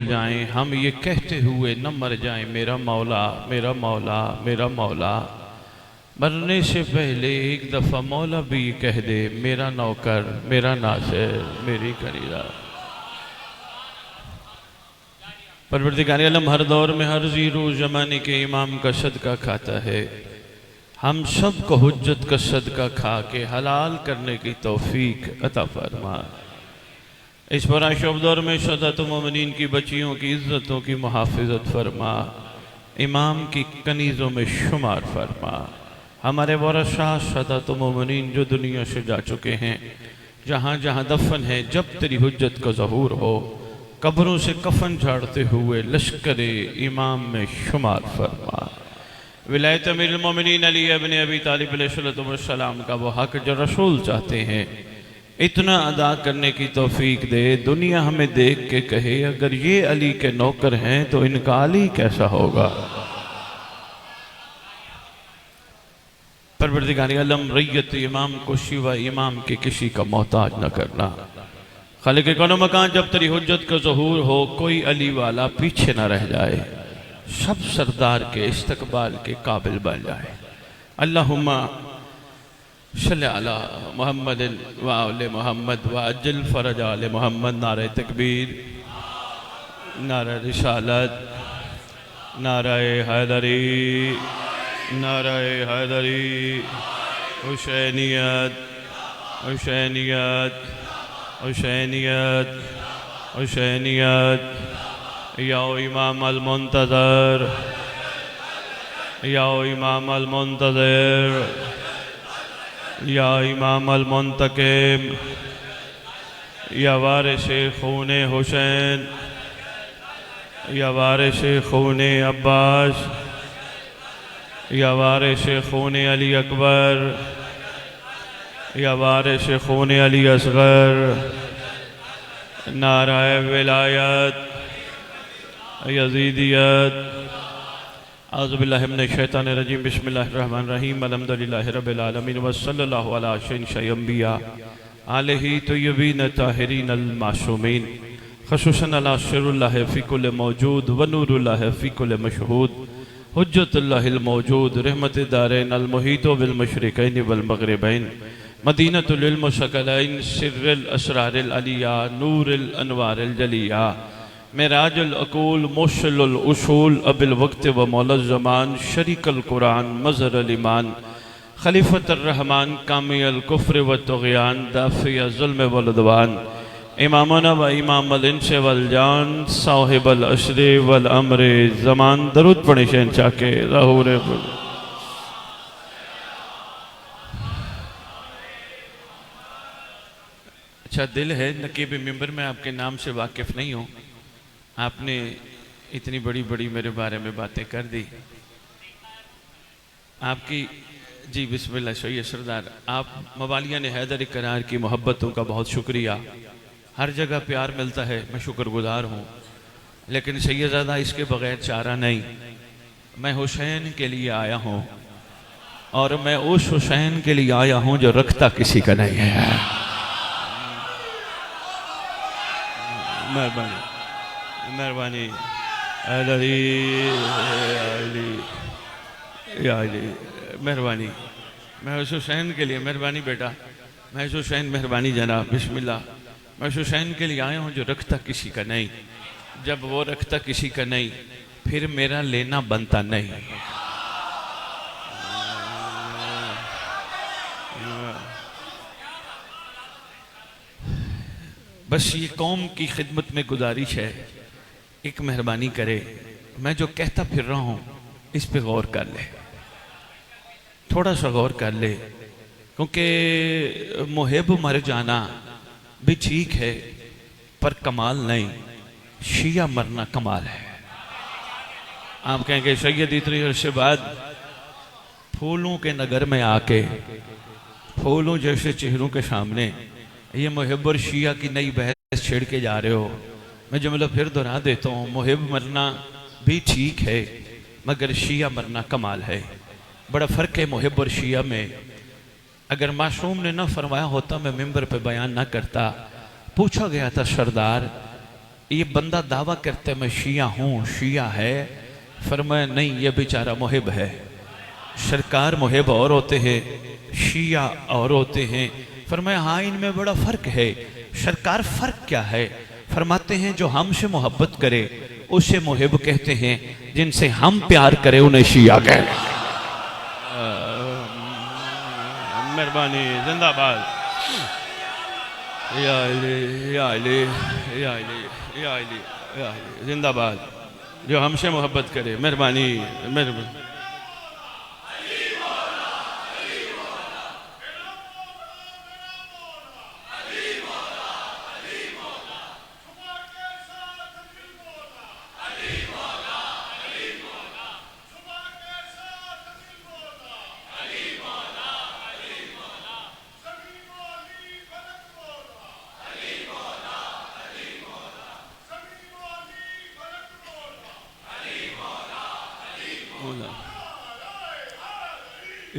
जाएं, हम ये कहते हुए न मर जाएं, मेरा मौला मेरा मौला मेरा मौला। मरने से पहले एक दफ़ा मौला भी ये कह दे, मेरा नौकर मेरा नासिर मेरी खरीदा। परवरदिगार आलम हर दौर में हर ज़ीरो ज़माने के इमाम का सदका खाता है। हम सब को हुज्जत का सदका खा के हलाल करने की तौफीक अता फरमा। इस बराशब दौर में शदत मोमिनीन की बच्चियों की इज़्ज़तों की मुहाफ़िज़त फरमा, इमाम की कनीज़ों में शुमार फरमा। हमारे वरसा शदत मोमिनीन जो दुनिया से जा चुके हैं, जहाँ जहाँ दफन है, जब तेरी हुज्जत का ज़हूर हो, कब्रों से कफन झाड़ते हुए लश्कर इमाम में शुमार फरमा। विलायत अमीरुल मोमिनीन अली इब्न अबी तालिब अलैहिस्सलाम का वो हक जो रसूल चाहते हैं, इतना अदा करने की तौफीक दे। दुनिया हमें देख के कहे, अगर ये अली के नौकर हैं तो इनका अली कैसा होगा। परवरदिगार आलम रैयत इमाम को शिवा इमाम के किसी का मोहताज न करना। खालिक कौनो मकान जब तेरी हुज्जत का ज़हूर हो, कोई अली वाला पीछे न रह जाए, सब सरदार के इस्तकबाल के काबिल बन जाए। अल्लाहुम्मा सल्ली अला मुहम्मद व आले मुहम्मद व अज्जल फरज आले मुहम्मद। नारे तकबीर, नारे रिसालत, नारे हैदरी, नारे हैदरी, हुसैनियत हुसैनियत हुसैनियत हुसैनियत। या इमाम अल मुंतज़र, या इमाम अल मुंतज़र, या इमाम अल मुंतकिम, या वारिस खून हुसैन, या वारिस खून अब्बास, या वारिस खून अली अकबर, या वारिस खून अली असगर। नाराए विलायत यज़ीदियत। औज़ुबिल्लाहि मिनश शैतानिर रजीम। बिस्मिल्लाहिर रहमानिर रहीम। अल्हम्दुलिल्लाहि रब्बिल आलमीन व सल्लल्लाहु अला सय्यिदिल अंबिया आलिहि तय्यबीन ताहिरीन अल मासूमीन। ख़ुसूसन अला सिर्रुल्लाहि फ़ी कुल्लि मौजूद व नूरुल्लाहि फ़ी कुल्लि मशहूद। हुज्जतुल्लाहिल मौजूद रहमत दारैन अल मुहीतो बिल मशरिकैन वल मग़रिबैन। मदीनतुल इल्म सकलैन सिर्रुल असरारिल अलिया नूरुल अनवारिल जलिया। मेराजुल अकूल मुर्शिदुल उसूल अबिल वक्त व मौलल ज़मान शरीकल कुरान मज़हरुल ईमान खलीफतुर रहमान कामिल कुफ्र व तुग़यान दाफ़िय ज़ुल्म वल उद्वान। इमामुना व इमामुल इंस वल जान साहिबुल असर वल अम्र ज़मान। दरूद पढ़े शहंशाह के ज़हूर। अच्छा दिल है नकीब मिंबर में आपके नाम से वाकिफ़ नहीं हूँ। आपने इतनी बड़ी बड़ी मेरे बारे में बातें कर दी। आपकी जी बिस्मिल्लाह सही सरदार। आप मवालिया ने हैदर करार की मोहब्बतों का बहुत शुक्रिया। हर जगह प्यार मिलता है, मैं शुक्रगुजार हूँ, लेकिन सैयदज़ादा इसके बग़ैर चारा नहीं। मैं हुसैन के लिए आया हूँ और मैं उस हुसैन के लिए आया हूँ जो रखता किसी का नहीं है। मेहरबानी मेहरबानी मेहरबानी। मैं उस हुसैन के लिए मेहरबानी बेटा, मैं उस हुसैन मेहरबानी जनाब बिस्मिल्लाह। मैं उस हुसैन के लिए आया हूँ जो रखता किसी का नहीं। जब वो रखता किसी का नहीं, फिर मेरा लेना बनता नहीं। बस ये कौम की खिदमत में गुजारिश है, एक मेहरबानी करे, मैं जो कहता फिर रहा हूँ इस पे गौर कर ले, थोड़ा सा गौर कर ले। क्योंकि मुहिब मर जाना भी ठीक है पर कमाल नहीं, शिया मरना कमाल है। आप कहेंगे सैयद इतनी अर्से बाद फूलों के नगर में आके फूलों जैसे चेहरों के सामने ये मुहिब और शिया की नई बहस छेड़ के जा रहे हो। मैं जुमला फिर दोहरा देता हूँ, मुहिब मरना भी ठीक है मगर शिया मरना कमाल है। बड़ा फ़र्क है मुहिब और शिया में। अगर मासूम ने ना फरमाया होता मैं मिंबर पे बयान ना करता। पूछा गया था सरदार ये बंदा दावा करता है मैं शिया हूँ, शिया है। फरमाया नहीं, ये बेचारा मुहिब है। सरकार मुहिब और होते हैं, शिया और होते हैं। फरमाया हाँ, इनमें बड़ा फ़र्क है। सरकार फ़र्क क्या है? फरमाते हैं जो हमसे मोहब्बत करे उसे मुहिब कहते हैं, जिनसे हम प्यार करें उन्हें शिया कहते हैं। मेहरबानी, जिंदाबाद। या अली, या अली, या अली, या अली, या अली, जिंदाबाद। जो हमसे मोहब्बत करे, मेहरबानी, मेहरबानी।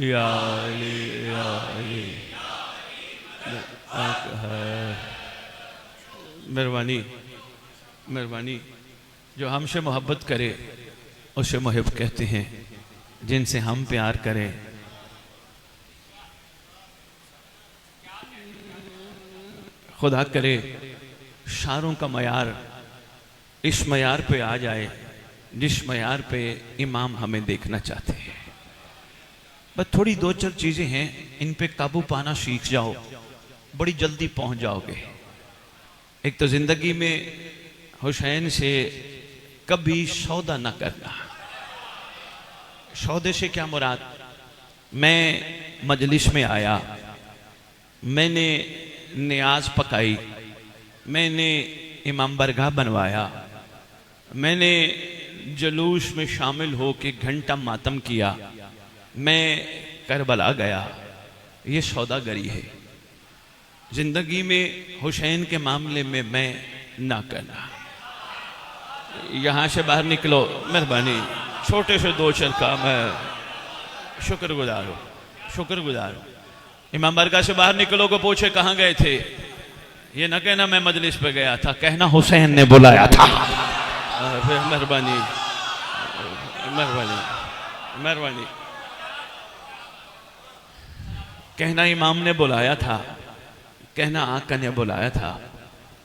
या अली, या अली, मेहरबानी, मेहरबानी। जो हमसे मोहब्बत करे उसे मुहिब कहते हैं, जिनसे हम प्यार करें खुदा करे शारों का मयार इस मयार पे आ जाए जिस मयार पे इमाम हमें देखना चाहते हैं। बस थोड़ी दो चार चीज़ें हैं, इन पे काबू पाना सीख जाओ, बड़ी जल्दी पहुंच जाओगे। एक तो ज़िंदगी में हुसैन से कभी सौदा न करना। सौदे से क्या मुराद? मैं मजलिस में आया, मैंने नियाज पकाई, मैंने इमाम बरगाह बनवाया, मैंने जुलूस में शामिल हो के घंटा मातम किया, मैं करबला गया, ये सौदागरी है। जिंदगी में हुसैन के मामले में मैं ना करना। यहाँ से बाहर निकलो, मेहरबानी। छोटे से दो चार काम है, शुक्रगुजार हो, शुक्रगुजार हो। इमाम बरगाह से बाहर निकलो को पूछे कहाँ गए थे, ये ना कहना मैं मजलिस पे गया था, कहना हुसैन ने बुलाया था। मेहरबानी, मेहरबानी, मेहरबानी। कहना इमाम ने बुलाया था, कहना आका ने बुलाया था।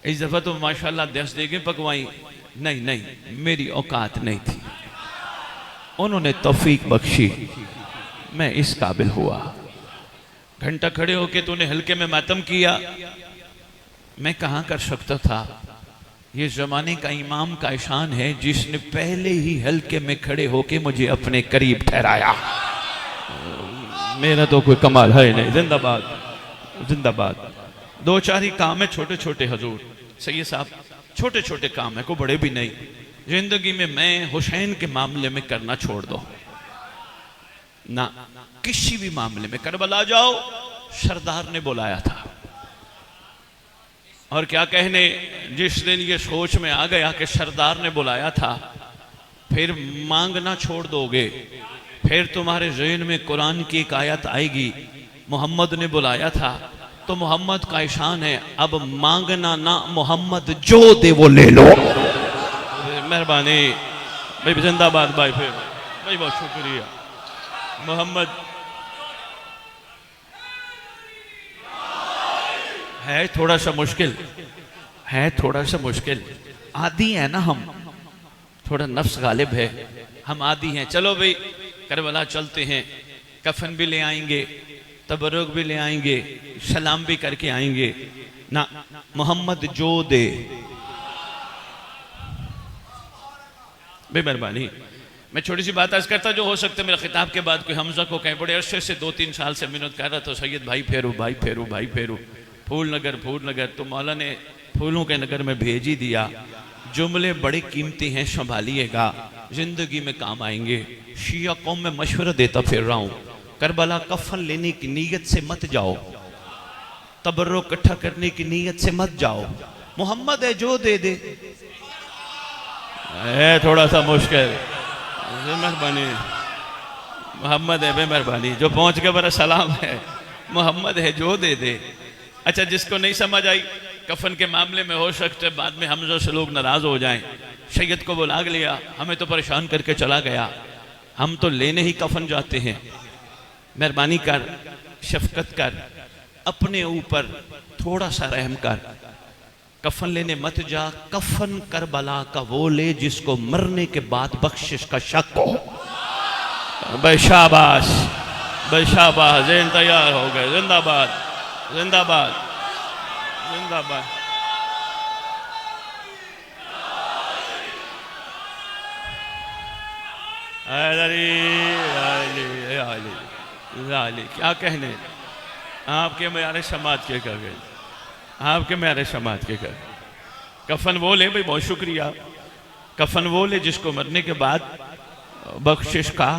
इस दफ़ा तो माशाल्लाह 10 देगे पकवाई, नहीं नहीं, मेरी औकात नहीं थी, उन्होंने तौफीक बख्शी, मैं इस काबिल हुआ। घंटा खड़े होके तूने हल्के में मातम किया, मैं कहाँ कर सकता था। ये ज़माने का इमाम का ईशान है जिसने पहले ही हल्के में खड़े होके मुझे अपने करीब ठहराया। मेरा तो कोई कमाल है नहीं। जिंदाबाद, जिंदाबाद। दो चार ही काम है छोटे छोटे, हजूर सैयद साहब, छोटे छोटे काम है, को बड़े भी नहीं। जिंदगी में मैं हुसैन के मामले में करना छोड़ दो ना, किसी भी मामले में। करबला जाओ, सरदार ने बुलाया था, और क्या कहने, जिस दिन ये सोच में आ गया कि सरदार ने बुलाया था, फिर मांगना छोड़ दोगे, फिर तुम्हारे ज़हन में कुरान की एक आयत आएगी, मोहम्मद ने बुलाया था तो मोहम्मद का ईशान है, अब मांगना ना, मोहम्मद जो दे वो ले लो। मेहरबानी भाई, जिंदाबाद भाई, फिर भाई बहुत शुक्रिया। मोहम्मद है थोड़ा सा मुश्किल, है थोड़ा सा मुश्किल, आदी है ना हम, थोड़ा नफ्स गालिब है, हम आदी हैं। चलो भाई करबला चलते हैं, कफन भी ले आएंगे, तबरुक भी ले आएंगे, सलाम भी करके आएंगे ना। मोहम्मद जो दे, बेमेहरबानी। मैं छोटी सी बात अर्ज करता, जो हो सकता है मेरे खिताब के बाद कोई हमजा को कहें, बड़े अरसे से 2-3 साल से मिन्नत कर रहा था, सैयद भाई फेरू, भाई फेरू, भाई फेरू, फूल नगर, फूल नगर। तो मौला ने फूलों के नगर में भेज ही दिया। जुमले बड़े कीमती हैं, संभालिएगा, जिंदगी में काम आएंगे। शिया कौम में मशवरा देता फिर रहा हूँ, करबला कफन लेने की नीयत से मत जाओ, तबर्रुक इकट्ठा करने की नीयत से मत जाओ। मोहम्मद है जो दे दे, है थोड़ा सा मुश्किल, मेहरबानी। मोहम्मद है, बेमेहरबानी, जो पहुंच गया बड़ा सलाम है। मोहम्मद है जो दे दे। अच्छा, जिसको नहीं समझ आई कफन के मामले में हो सकते बाद में हमजा से लोग नाराज हो जाएं, सैयद को बुला लिया, हमें तो परेशान करके चला गया, हम तो लेने ही कफन जाते हैं। मेहरबानी कर, शफकत कर, अपने ऊपर थोड़ा सा रहम कर, कफन लेने मत जा। कफन करबला का वो ले जिसको मरने के बाद बख्शिश का शक हो। भाई शाबाश, भाई शाबाश, ज़हन तैयार हो गए। जिंदाबाद, जिंदाबाद, जिंदाबाद। क्या कहने आपके मेरे समाज के कर गए, आपके मेरे समाज के कर। कफन वो ले भाई, बहुत शुक्रिया। कफन वो ले जिसको मरने के बाद बख्शिश का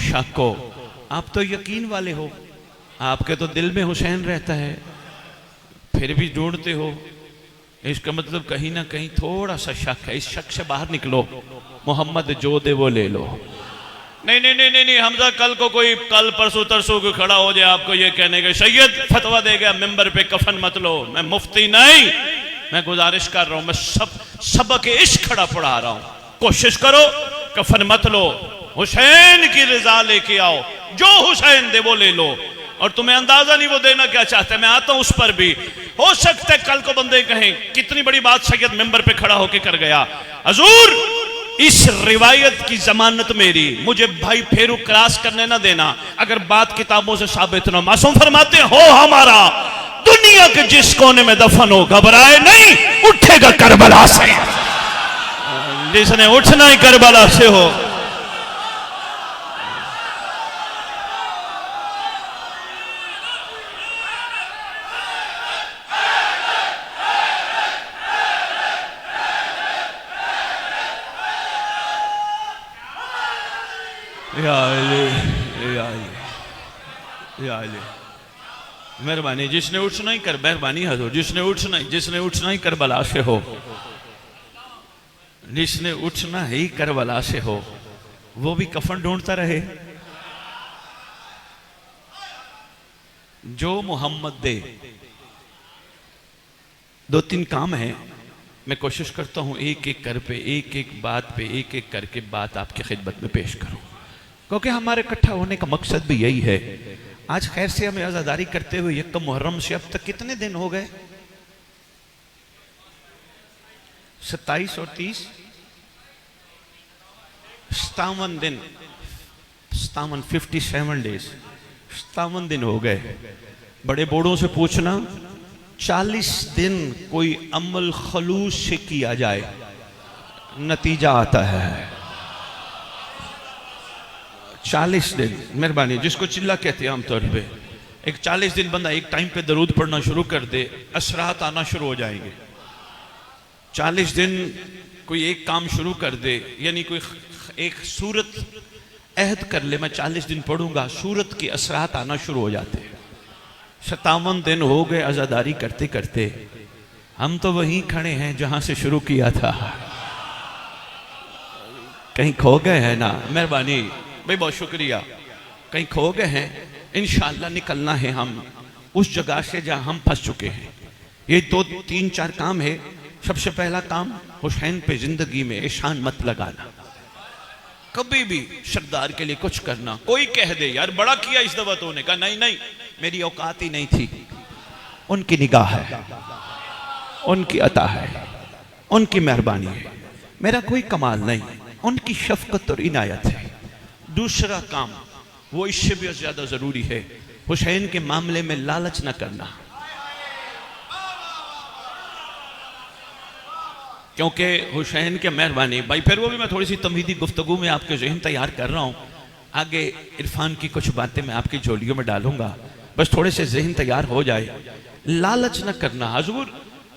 शक हो। आप तो यकीन वाले हो, आपके तो दिल में हुसैन रहता है, फिर भी ढूंढते हो। इसका मतलब कहीं ना कहीं थोड़ा सा शक है। इस शक से बाहर निकलो, मोहम्मद जो दे वो ले लो। नहीं नहीं नहीं नहीं, हमजा कल को कोई कल परसों तरसों को खड़ा हो जाए आपको ये कहने के सैयद फतवा दे गया मिंबर पे कफन मत लो। मैं मुफ्ती नहीं, मैं गुजारिश कर रहा हूं, मैं सबक इश्क खड़ा पढ़ा रहा हूं। कोशिश करो, कफन मत लो, हुसैन की रजा लेके आओ, जो हुसैन दे वो ले लो। और तुम्हें अंदाजा नहीं वो देना क्या चाहते हैं, मैं आता हूं उस पर भी। हो सकता है कल को बंदे कहें कितनी बड़ी बात सैयद मिंबर पे खड़ा होके कर गया। हजूर इस रिवायत की जमानत मेरी, मुझे भाई फेरू क्रॉस करने ना देना। अगर बात किताबों से साबित ना, मासूम फरमाते हो हमारा दुनिया के जिस कोने में दफन हो घबराए नहीं, उठेगा करबला से। जिसने उठना ही करबला से हो। मेहरबानी, जिसने उठना ही कर, मेहरबानी हजूर, जिसने उठना ही करबला से हो, जिसने उठना ही करबला से हो, वो भी कफन ढूंढता रहे। जो मोहम्मद दे। दो तीन काम है, मैं कोशिश करता हूं एक एक कर पे, एक एक बात पे, एक एक करके बात आपकी खिदमत में पेश करूं, क्योंकि हमारे इकट्ठा होने का मकसद भी यही है। आज खैर से हमें आज़ादारी करते हुए यकम मुहर्रम से अब तक कितने दिन हो गए? 27 और 30, 57 दिन, 57 डेज, 57 दिन हो गए। बड़े बूढ़ों से पूछना, 40 दिन कोई अमल खलूस से किया जाए, नतीजा आता है 40 दिन। मेहरबानी, जिसको चिल्ला कहते हैं आमतौर पे, एक 40 दिन बंदा एक टाइम पे दरूद पढ़ना शुरू कर दे, असरात आना शुरू हो जाएंगे। 40 दिन कोई एक काम शुरू कर दे, यानी कोई एक सूरत अहद कर ले, मैं 40 दिन पढ़ूंगा, सूरत के असरात आना शुरू हो जाते हैं। 57 दिन हो गए आज़ादारी करते करते, हम तो वहीं खड़े हैं जहां से शुरू किया था। कहीं खो गए हैं ना? मेहरबानी भाई, बहुत शुक्रिया। कहीं खो गए हैं, इंशाअल्लाह निकलना है हम उस जगह से जहां हम फंस चुके हैं। ये 2 3 4 काम है। सबसे पहला काम, हुसैन पे जिंदगी में एहसान मत लगाना। कभी भी सरदार के लिए कुछ करना, कोई कह दे यार बड़ा किया इस दफा तो, ने कहा नहीं नहीं मेरी औकात ही नहीं थी। उनकी निगाह है, उनकी अता है, उनकी मेहरबानी है, मेरा कोई कमाल नहीं, उनकी शफकत और इनायत है। दूसरा काम, वो इससे भी ज्यादा जरूरी है, हुसैन के मामले में लालच न करना। क्योंकि हुसैन के मेहरबानी भाई, फिर वो भी मैं थोड़ी सी तमहीदी गुफ्तगू में आपके ज़हन तैयार कर रहा हूँ। आगे इरफान की कुछ बातें मैं आपकी झोलियों में डालूंगा, बस थोड़े से जहन तैयार हो जाए। लालच न करना। हजूर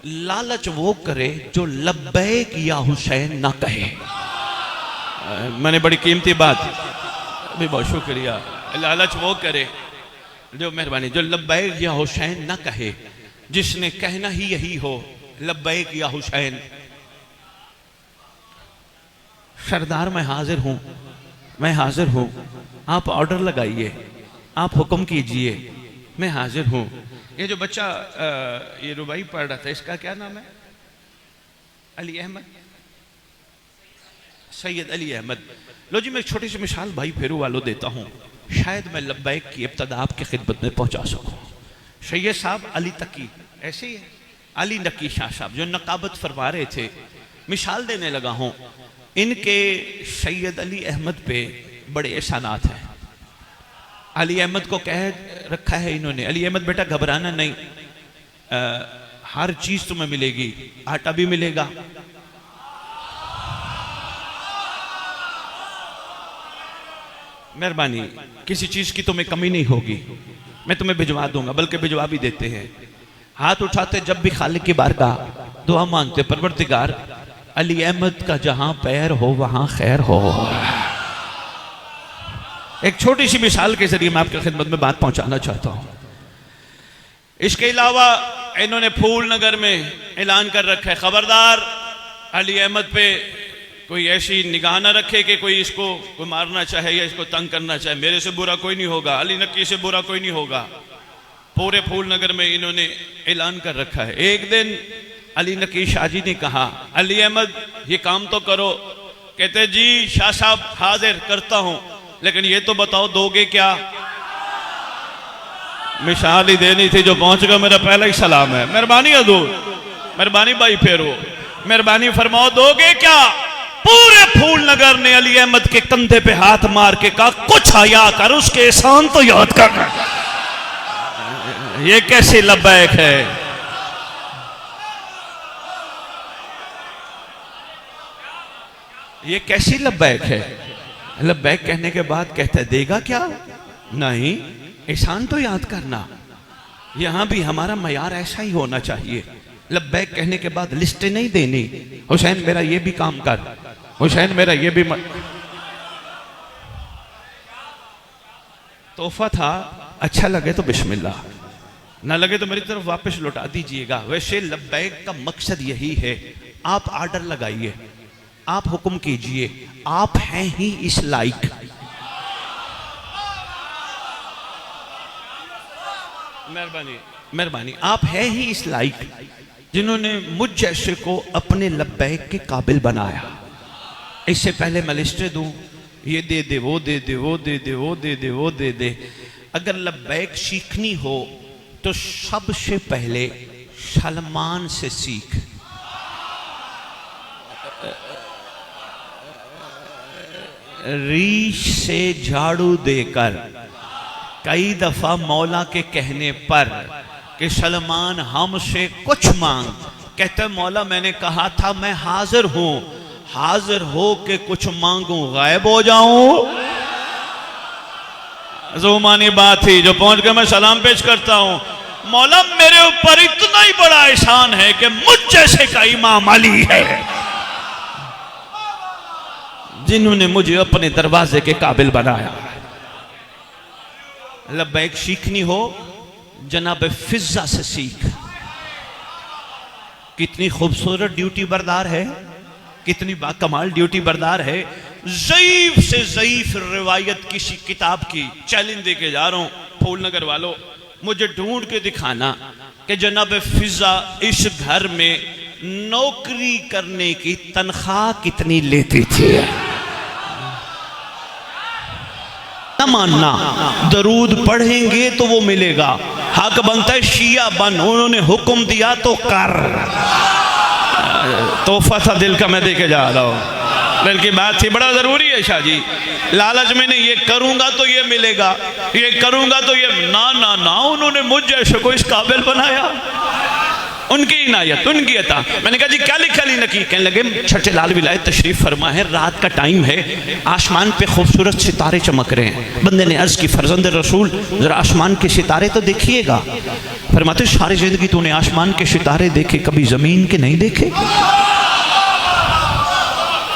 लालच वो करे जो लब्बैक या हुसैन ना कहे। मैंने बड़ी कीमती बात, भी बहुत शुक्रिया। लालच वो करे जो, मेहरबानी, जो लब्बैक या हुसैन ना कहे, जिसने कहना ही यही हो लब्बैक या हुसैन। सरदार मैं हाजिर हूं, मैं हाजिर हूं, आप ऑर्डर लगाइए, आप हुक्म कीजिए, मैं हाजिर हूँ। ये जो बच्चा ये रुबाई पढ़ रहा था, इसका क्या नाम है? अली अहमद, सैयद अली अहमद। लो जी, मैं एक छोटी सी मिसाल भाई फेरू वालों देता हूँ, शायद मैं लब्बैक की इब्तदा आपकी खिदमत में पहुँचा सकूँ। सैयद साहब अली तकी, ऐसे ही है, अली नकी शाह साहब जो नकाबत फरमा रहे थे, मिसाल देने लगा हूँ। इनके सैयद अली अहमद पे बड़े एहसानात हैं। अली अहमद को कह रखा है इन्होंने, अली अहमद बेटा घबराना नहीं, हर चीज तुम्हें मिलेगी, आटा भी मिलेगा, मेहरबानी किसी चीज की तुम्हें कमी नहीं होगी, मैं तुम्हें भिजवा दूंगा, बल्कि भिजवा भी देते हैं। हाथ उठाते जब भी खालिक की बारगाह दुआ मांगते, परवरदिगार अली अहमद का जहां पैर हो वहां खैर हो। एक छोटी सी मिसाल के जरिए मैं आपकी खिदमत में बात पहुंचाना चाहता हूं। इसके अलावा इन्होंने फूल नगर में ऐलान कर रखा है, खबरदार अली अहमद पे कोई ऐसी निगाह ना रखे कि कोई इसको कोई मारना चाहे या इसको तंग करना चाहे, मेरे से बुरा कोई नहीं होगा, अली नकी से बुरा कोई नहीं होगा। पूरे फूल नगर में इन्होंने ऐलान कर रखा है। एक दिन अली नकी शाह जी ने कहा, अली अहमद ये काम तो करो। कहते जी शाह साहब हाजिर करता हूं, लेकिन ये तो बताओ दोगे क्या? मिसाल ही देनी थी, जो पहुंच गया मेरा पहला ही सलाम है। मेहरबानी हजूर, मेहरबानी भाई फेरो, मेहरबानी फरमाओ दोगे क्या? पूरे फूल नगर ने अली अहमद के कंधे पे हाथ मार के कहा, कुछ हया कर, उसके एहसान तो याद कर। ये कैसी लब्बैक है? ये कैसी लब्बैक है? लब्बैक कहने के बाद कहता है देगा क्या? नहीं, एहसान तो याद करना। यहां भी हमारा मयार ऐसा ही होना चाहिए। लब्बैक कहने के बाद लिस्टें नहीं देनी, हुसैन मेरा ये भी काम कर, हुसैन मेरा ये भी तोहफा था, अच्छा लगे तो बिस्मिल्लाह, ना लगे तो मेरी तरफ वापस लौटा दीजिएगा। वैसे लब्बैक का मकसद यही है, आप आर्डर लगाइए, आप हुक्म कीजिए, आप हैं ही इस लायक। मेहरबानी मेहरबानी, आप हैं ही इस लायक जिन्होंने मुझ जैसे को अपने लब्बैक के काबिल बनाया। इससे पहले मैं लिस्टें दूं, ये दे दे, वो दे दे, वो दे दे, वो दे दे, वो दे दे। अगर लब्बैक सीखनी हो तो सबसे पहले सलमान से सीख। रीछ से झाड़ू देकर कई दफा मौला के कहने पर कि सलमान हमसे कुछ मांग, कहते मौला मैंने कहा था मैं हाजिर हूं, हाजिर हो के कुछ मांगू गायब हो जाऊं? ज़ुमानी बात थी जो पहुंच गया मैं सलाम पेश करता हूं। मौला मेरे ऊपर इतना ही बड़ा एहसान है कि मुझ जैसे का इमाम अली है, जिन्होंने मुझे अपने दरवाजे के काबिल बनाया। लब्बैक सीखनी हो जनाब फिजा से सीख। कितनी खूबसूरत ड्यूटी बरदार है, कितनी बाकमाल ड्यूटी बरदार है। ज़ईफ से ज़ईफ रिवायत किसी किताब की चैलेंज दे के जा रहा हूं, फूल नगर वालों मुझे ढूंढ के दिखाना कि जनाब फिजा इस घर में नौकरी करने की तनख्वाह कितनी लेती थी। न मानना, दरूद पढ़ेंगे तो वो मिलेगा, हक बनता है शिया बन, उन्होंने हुक्म दिया तो कर। तोहफा था दिल का, मैं दे के जा रहा हूँ, दिल की बात थी, बड़ा जरूरी है शाह जी। लालच में नहीं, ये करूंगा तो ये मिलेगा, ये करूंगा तो ये, ना ना ना, उन्होंने मुझ जैसे को इस काबिल बनाया, उनकी इनायत, उनकी अता। मैंने कहा जी क्या लिखा ली नकी? कहने लगे छठे लाल विलायत तशरीफ फरमा है, रात का टाइम है, आसमान पे खूबसूरत सितारे चमक रहे हैं। बंदे ने अर्ज की फर्जंद रसूल जरा आसमान के सितारे तो देखिएगा। फरमाते सारी जिंदगी तूने आसमान के सितारे देखे, कभी जमीन के नहीं देखे?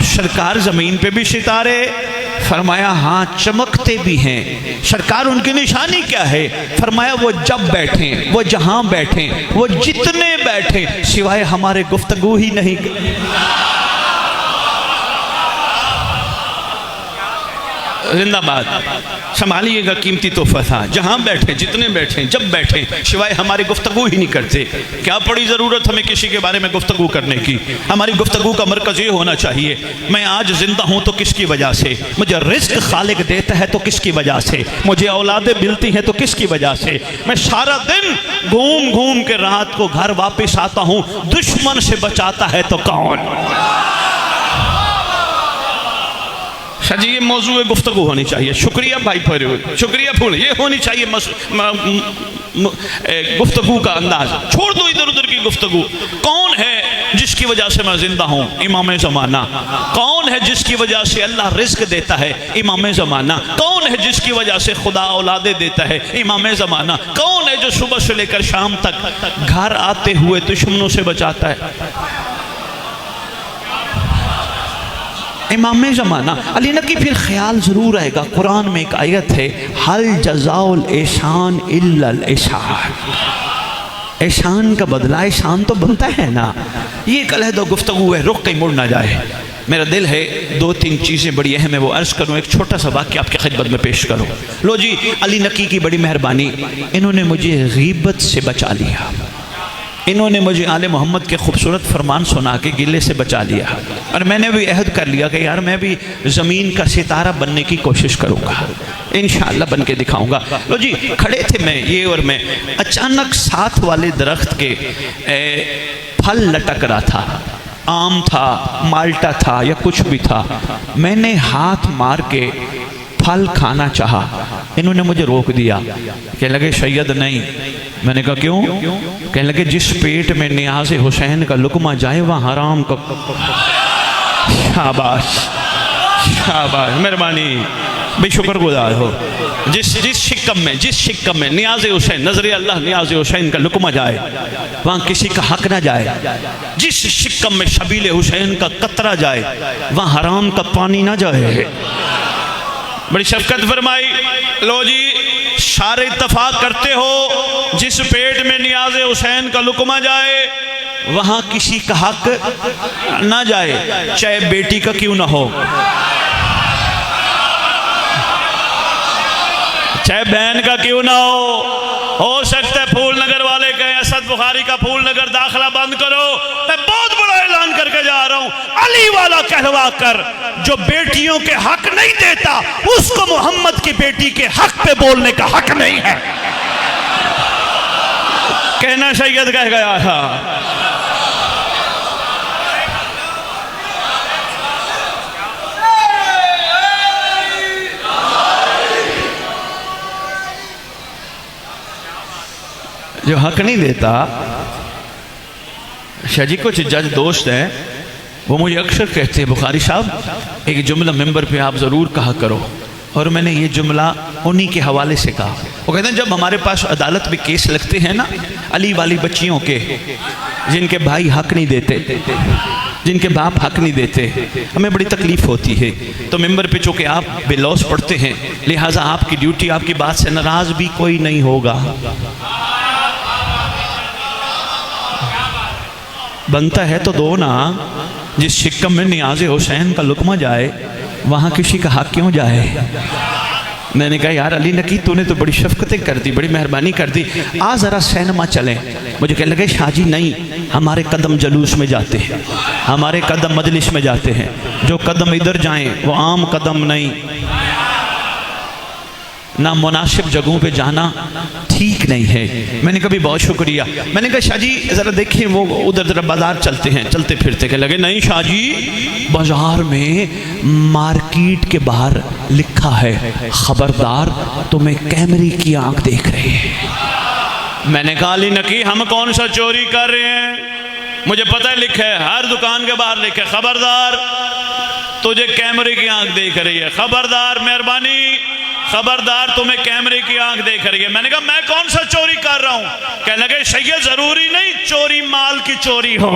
सरकार जमीन पे भी सितारे? फरमाया हाँ चमकते भी हैं। सरकार उनकी निशानी क्या है? फरमाया वो जब बैठे, वो जहां बैठे, वो जितने बैठे, सिवाय हमारे गुफ्तगू ही नहीं। जिंदाबाद संभालिएगा, कीमती तोहफा था। जहाँ बैठे, जितने बैठे, जब बैठे, सिवाय हमारी गुफ्तगू ही नहीं करते। क्या पड़ी ज़रूरत हमें किसी के बारे में गुफ्तगू करने की? हमारी गुफ्तगू का मरकज़ ये होना चाहिए, मैं आज ज़िंदा हूँ तो किसकी वजह से, मुझे रिस्क खालिक देता है तो किसकी वजह से, मुझे औलादें मिलती हैं तो किसकी वजह से, मैं सारा दिन घूम घूम के रात को घर वापस आता हूँ, दुश्मन से बचाता है तो कौन? जी ये मौजूद गुफ्तगू होनी चाहिए। शुक्रिया भाई पर, शुक्रिया फूल, ये होनी चाहिए गुफ्तगू का अंदाज। छोड़ दो इधर उधर की गुफ्तगू। कौन है जिसकी वजह से मैं जिंदा हूँ? इमाम ज़माना। कौन है जिसकी वजह से अल्लाह रिस्क देता है? इमाम ज़माना। कौन है जिसकी वजह से खुदा औलादे देता है? इमाम ज़माना। कौन है जो सुबह से लेकर शाम तक घर आते हुए दुश्मनों से बचाता है? इमाम ज़माना। अली नकी फिर ख्याल ज़रूर आएगा, कुरान में एक आयत है, हल जज़ाउल एहसान इल्लल एहसान। एहसान का बदला एहसान तो बनता है ना। ये एक अलहदा गुफ्तगू है, रुक कहीं मुड़ ना जाए। मेरा दिल है दो तीन चीज़ें बड़ी अहम है वो अर्ज़ करूँ। एक छोटा सा वाक़या आपकी खिदमत में पेश करूँ। लो जी, अली नकी की बड़ी मेहरबानी, इन्होंने मुझे गीबत से बचा लिया। इन्होंने मुझे आले मोहम्मद के खूबसूरत फरमान सुना के गिले से बचा लिया। और मैंने भी अहद कर लिया कि यार मैं भी ज़मीन का सितारा बनने की कोशिश करूँगा, इंशाअल्लाह बन के दिखाऊँगा। लो जी, खड़े थे मैं, ये और मैं, अचानक साथ वाले दरख्त के फल लटक रहा था। आम था, माल्टा था या कुछ भी था। मैंने हाथ मार के फल खाना चाहा, इन्होंने मुझे रोक दिया। कहने लगे सैयद नहीं। मैंने कहा क्यों? कहने लगे जिस पेट में नियाज़ हुसैन का लुकमा जाए वहाँ हराम का। शाबाश शाबाश, मेहरबानी भाई, शुक्रगुजार हो। जिस शिक्कम में नियाज़ हुसैन, नजर अल्लाह नियाज़ हुसैन का लुकमा जाए वहाँ किसी का हक ना जाए। जिस शिक्कम में शबील हुसैन का कतरा जाए वहाँ हराम का पानी ना जाए। बड़ी शफकत फरमाई। लो जी, सारे इत्तफाक करते हो जिस पेट में नियाज़ हुसैन का लुकमा जाए वहाँ किसी का हक ना जाए, चाहे बेटी का क्यों ना हो, चाहे बहन का क्यों ना हो सकता है फूल नगर वाले कहें असद बुखारी का फूल नगर दाखिला बंद करो। मैं बहुत बड़ा ऐलान करके जा रहा हूं, अली वाला कहलवा कर जो बेटियों के हक नहीं देता उसको मोहम्मद की बेटी के हक पे बोलने का हक नहीं है। कहना सैयद कह गया था। जो हक नहीं देता, शाह जी कुछ जज दोस्त हैं वो मुझे अक्सर कहते हैं बुखारी साहब एक जुमला मेंबर पे आप ज़रूर कहा करो, और मैंने ये जुमला उन्हीं के हवाले से कहा। वो कहते हैं जब हमारे पास अदालत में केस लगते हैं ना अली वाली बच्चियों के, जिनके भाई हक नहीं देते, जिनके बाप हक नहीं देते, हमें बड़ी तकलीफ़ होती है। तो मेंबर पे चूँकि आप बेलौस पढ़ते हैं, लिहाजा आपकी ड्यूटी, आपकी बात से नाराज़ भी कोई नहीं होगा। बनता है तो दो ना। जिस शिक्कम में नियाज़ हुसैन का लुकमा जाए वहाँ किसी का हक क्यों जाए? मैंने कहा यार अली नकी तूने तो बड़ी शफकतें कर दी, बड़ी मेहरबानी कर दी, आ ज़रा सिनेमा चलें। मुझे कहने लगे शाहजी नहीं, हमारे कदम जलूस में जाते हैं, हमारे कदम मजलिस में जाते हैं, जो कदम इधर जाएं वो आम कदम नहीं, ना मुनासिब जगहों पे जाना ठीक नहीं है। मैंने कहा भी बहुत शुक्रिया। मैंने कहा शाहजी ज़रा देखिए वो उधर ज़रा बाज़ार चलते हैं, चलते फिरते के लगे नहीं शाहजी बाज़ार में मार्केट के बाहर लिखा है खबरदार तुम्हें कैमरे की आंख देख रहे हैं। मैंने कहा अली नकी हम कौन सा चोरी कर रहे हैं, मुझे पता है लिखा है, हर दुकान के बाहर लिखा है खबरदार तुझे कैमरे की आंख देख रही है, खबरदार मेहरबानी, खबरदार तुम्हें कैमरे की आंख देख रही है। मैंने कहा मैं कौन सा चोरी कर रहा हूं? कहने लगे सैयद जरूरी नहीं चोरी माल की चोरी हो।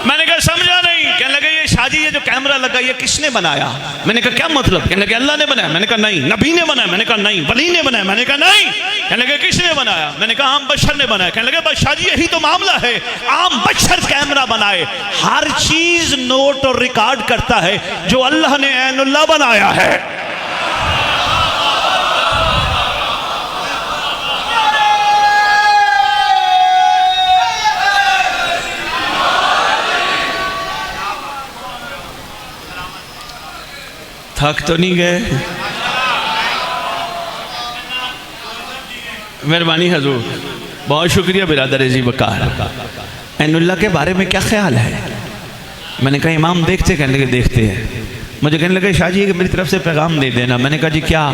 मैंने कहा समझा नहीं। कहने लगे ये शादी ये जो कैमरा लगा ये किसने बनाया? मैंने कहा क्या मतलब? कहने लगे अल्लाह ने बनाया। मैंने कहा नहीं। नबी ने बनाया? मैंने कहा नहीं। वली ने बनाया? मैंने कहा नहीं। कहने लगे किसने बनाया? मैंने कहा आम बशर ने बनाया। कहने लगे बस शादी यही तो मामला है, आम बशर कैमरा बनाए, हर चीज नोट और रिकॉर्ड करता है जो अल्लाह ने ऐनुल्लाह बनाया है। थक तो नहीं गए? मेहरबानी हजूर, बहुत शुक्रिया बिरादर जी वकार। ऐनुल्लाह के बारे में क्या ख्याल है? मैंने कहा इमाम देखते, कहने लगे देखते हैं। मुझे कहने लगे शाह जी मेरी तरफ से पैगाम दे देना। मैंने कहा जी क्या?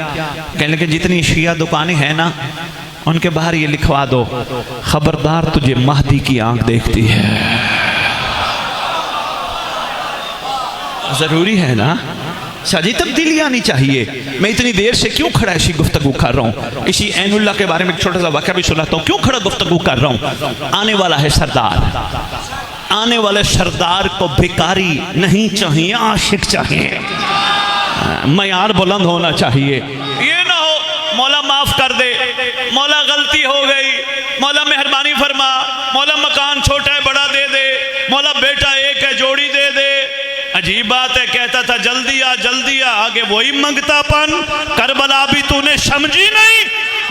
कहने लगे जितनी शिया दुकानें हैं ना उनके बाहर ये लिखवा दो, खबरदार तुझे महदी की आंख देखती है। जरूरी है ना शाजी, तब्दीली आनी चाहिए। मैं इतनी देर से क्यों खड़ा ऐसी गुफ्तगू कर रहा हूँ? इसी ऐनुल्लाह के बारे में एक छोटा सा वाक़या भी सुनाता हूँ। क्यों खड़ा गुफ्तगू कर रहा हूँ? आने वाला है सरदार, आने वाले सरदार को भिखारी नहीं चाहिए, आशिक चाहिए। मयार बुलंद होना चाहिए। ये ना हो मौला माफ कर दे, मौला गलती हो गई, मौला मेहरबानी फरमा, मौला मकान छोटा है बड़ा दे दे, मौला बेटा एक है जोड़ी दे दे। अजीब बात है, कहता था जल्दी आ, आगे वही मंगतापन। करबला भी तूने समझी नहीं।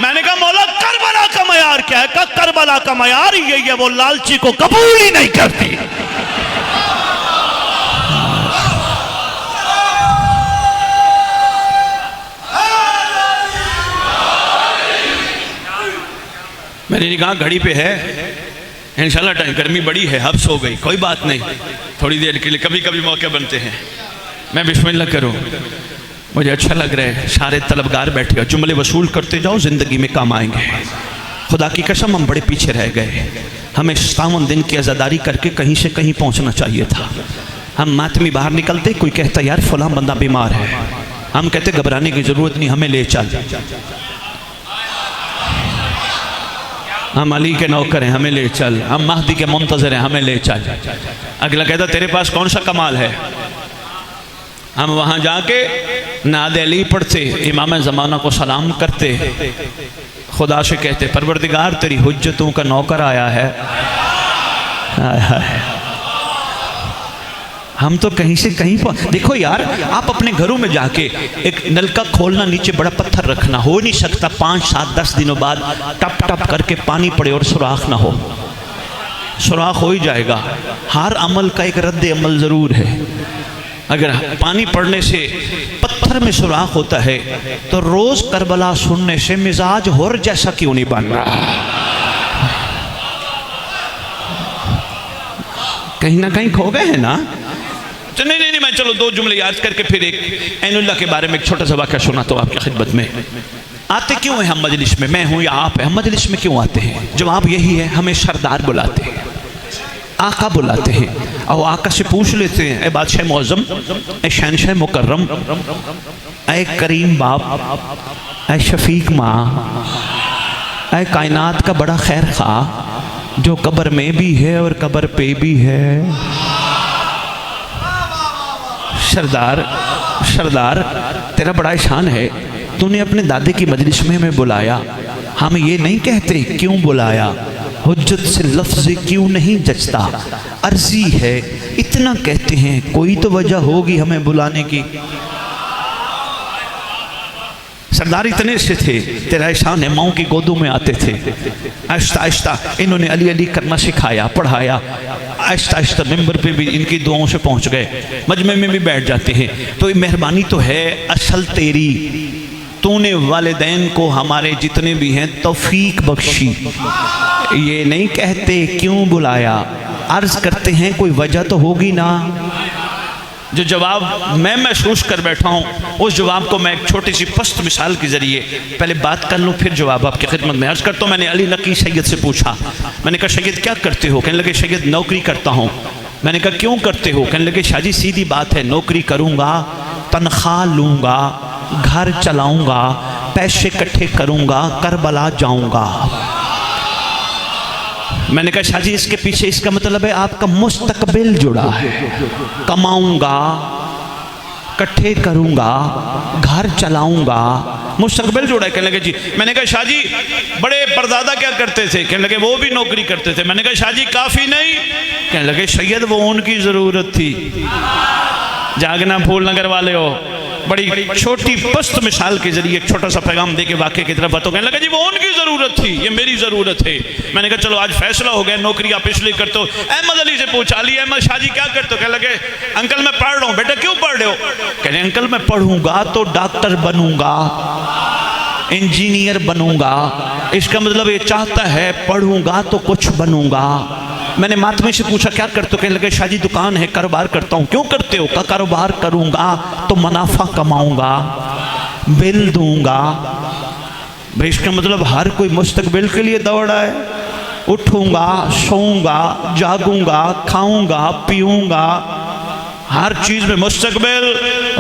मैंने कहा मौला करबला का मयार क्या है? कहा करबला का मयार यही है, वो लालची को कबूल ही नहीं करती। मैंने कहा घड़ी पे है इंशाल्लाह, टाइम गर्मी बड़ी है, अब सो गई, कोई बात नहीं, थोड़ी देर के लिए कभी कभी मौके बनते हैं। मैं बिस्मिल्लाह करूं, मुझे अच्छा लग रहा है। सारे तलबगार बैठे हो, जुमले वसूल करते जाओ, ज़िंदगी में काम आएंगे। खुदा की कसम हम बड़े पीछे रह गए। हमें 57 दिन की आज़ादारी करके कहीं से कहीं पहुंचना चाहिए था। हम मातमी बाहर निकलते, कोई कहता यार फलां बंदा बीमार है, हम कहते घबराने की ज़रूरत नहीं, हमें ले चल, हम अली के नौकर हैं, हमें ले चल, हम महदी के मुंतज़र हैं, हमें ले चल। अगला कहता तेरे पास कौन सा कमाल है? हम वहाँ जाके नाद अली पढ़ते, इमाम ज़माना को सलाम करते, खुदा से कहते परवरदिगार तेरी हुज्जतों का नौकर आया है। हम तो कहीं से कहीं पर। देखो यार, आप अपने घरों में जाके एक नलका खोलना, नीचे बड़ा पत्थर रखना, हो नहीं सकता 5, 7, 10 दिनों बाद टप टप करके पानी पड़े और सुराख ना हो। सुराख हो ही जाएगा। हर अमल का एक रद्द अमल ज़रूर है। अगर पानी पड़ने से पत्थर में सुराख होता है तो रोज करबला सुनने से मिजाज होर जैसा क्यों नहीं बन रहा? कहीं ना कहीं खो गए हैं ना? तो नहीं, मैं चलो 2 जुमले याद करके फिर एक ऐनुल्लाह के बारे में एक छोटा सा वाक़या सुना तो आपकी खिदमत में। आते क्यों हैं हम मजलिस में? मैं हूँ या आप हैं, हम मजलिस में क्यों आते हैं? जवाब यही है, हमें सरदार बुलाते हैं, आका बुलाते हैं, और आका से पूछ लेते हैं, ए बादशाह मुअज़्ज़म, ए शहनशाह मुकर्रम, ए करीम बाप, ए शफीक माँ, ए कायनात का बड़ा खैर खा, जो कब्र में भी है और कब्र पे भी है। सरदार तेरा बड़ा एहसान है, तूने अपने दादे की मजलिस में हमें बुलाया। हम ये नहीं कहते क्यों बुलाया, हुज्जत से लफ्ज़ क्यों नहीं जचता, अर्जी है इतना कहते हैं, कोई तो वजह होगी हमें बुलाने की। सरदार इतने से थे, तेरा एहसान है, माओ की गोदों में आते थे, आहिस्ता आहिस्ता इन्होंने अली अली करना सिखाया, पढ़ाया, आहिस्ता आहिस्ता मिंबर पे भी इनकी दुआओं से पहुंच गए, मजमे में भी बैठ जाते हैं। तो ये मेहरबानी तो है असल तेरी, तूने वालिदैन को हमारे जितने भी हैं तौफीक बख्शी। ये नहीं कहते क्यों बुलाया, अर्ज करते हैं कोई वजह तो होगी ना। जो जवाब मैं महसूस कर बैठा हूँ, उस जवाब को मैं एक छोटी सी पस्त मिसाल के ज़रिए पहले बात कर लूँ, फिर जवाब आपकी खिदमत में अर्ज़ करता हूँ। मैंने अली नकी सैयद से पूछा, मैंने कहा सैयद क्या करते हो? कहने लगे सैयद नौकरी करता हूँ। मैंने कहा क्यों करते हो? कहने लगे शाह जी सीधी बात है, नौकरी करूँगा, तनख्वाह लूँगा, घर चलाऊँगा, पैसे इकट्ठे करूँगा, करबला जाऊँगा। मैंने कहा शाह जी इसके पीछे इसका मतलब है आपका मुस्तकबिल जुड़ा है, कमाऊंगा, इकट्ठे करूंगा, घर चलाऊंगा, मुस्तकबिल जुड़ा है। कहने लगे जी। मैंने कहा शाह जी बड़े परदादा क्या करते थे? कहने लगे वो भी नौकरी करते थे। मैंने कहा शाह जी काफ़ी नहीं? कहने लगे सैयद वो उनकी ज़रूरत थी, जागना फूल नगर वाले हो, बड़ी छोटी पस्त मिसाल के जरिए एक छोटा सा पैगाम दे के वाक़े की तरफ बातों कहने लगा जी वो उनकी ज़रूरत थी, ये मेरी ज़रूरत है। मैंने कहा चलो आज फैसला हो गया, नौकरी आप इसलिए करते हो। अहमद अली से पूछा, अली अहमद शाह जी क्या करते हो? कहने लगे अंकल मैं पढ़ रहा हूँ। बेटा क्यों पढ़ रहे हो? कहने अंकल मैं पढ़ूंगा तो डॉक्टर बनूंगा, इंजीनियर बनूंगा। इसका मतलब ये चाहता है पढ़ूंगा तो कुछ बनूंगा। मैंने मातमी से पूछा क्या करते हो? कहने लगे शाह जी दुकान है, कारोबार करता हूँ। क्यों करते हो? का कारोबार करूंगा तो मुनाफा कमाऊंगा, बिल दूंगा। भाई इसका मतलब हर कोई मुस्तकबिल के लिए दौड़ रहा है। उठूंगा, सोऊंगा, जागूंगा, खाऊंगा, पीऊंगा, हर चीज में मुस्तकबिल।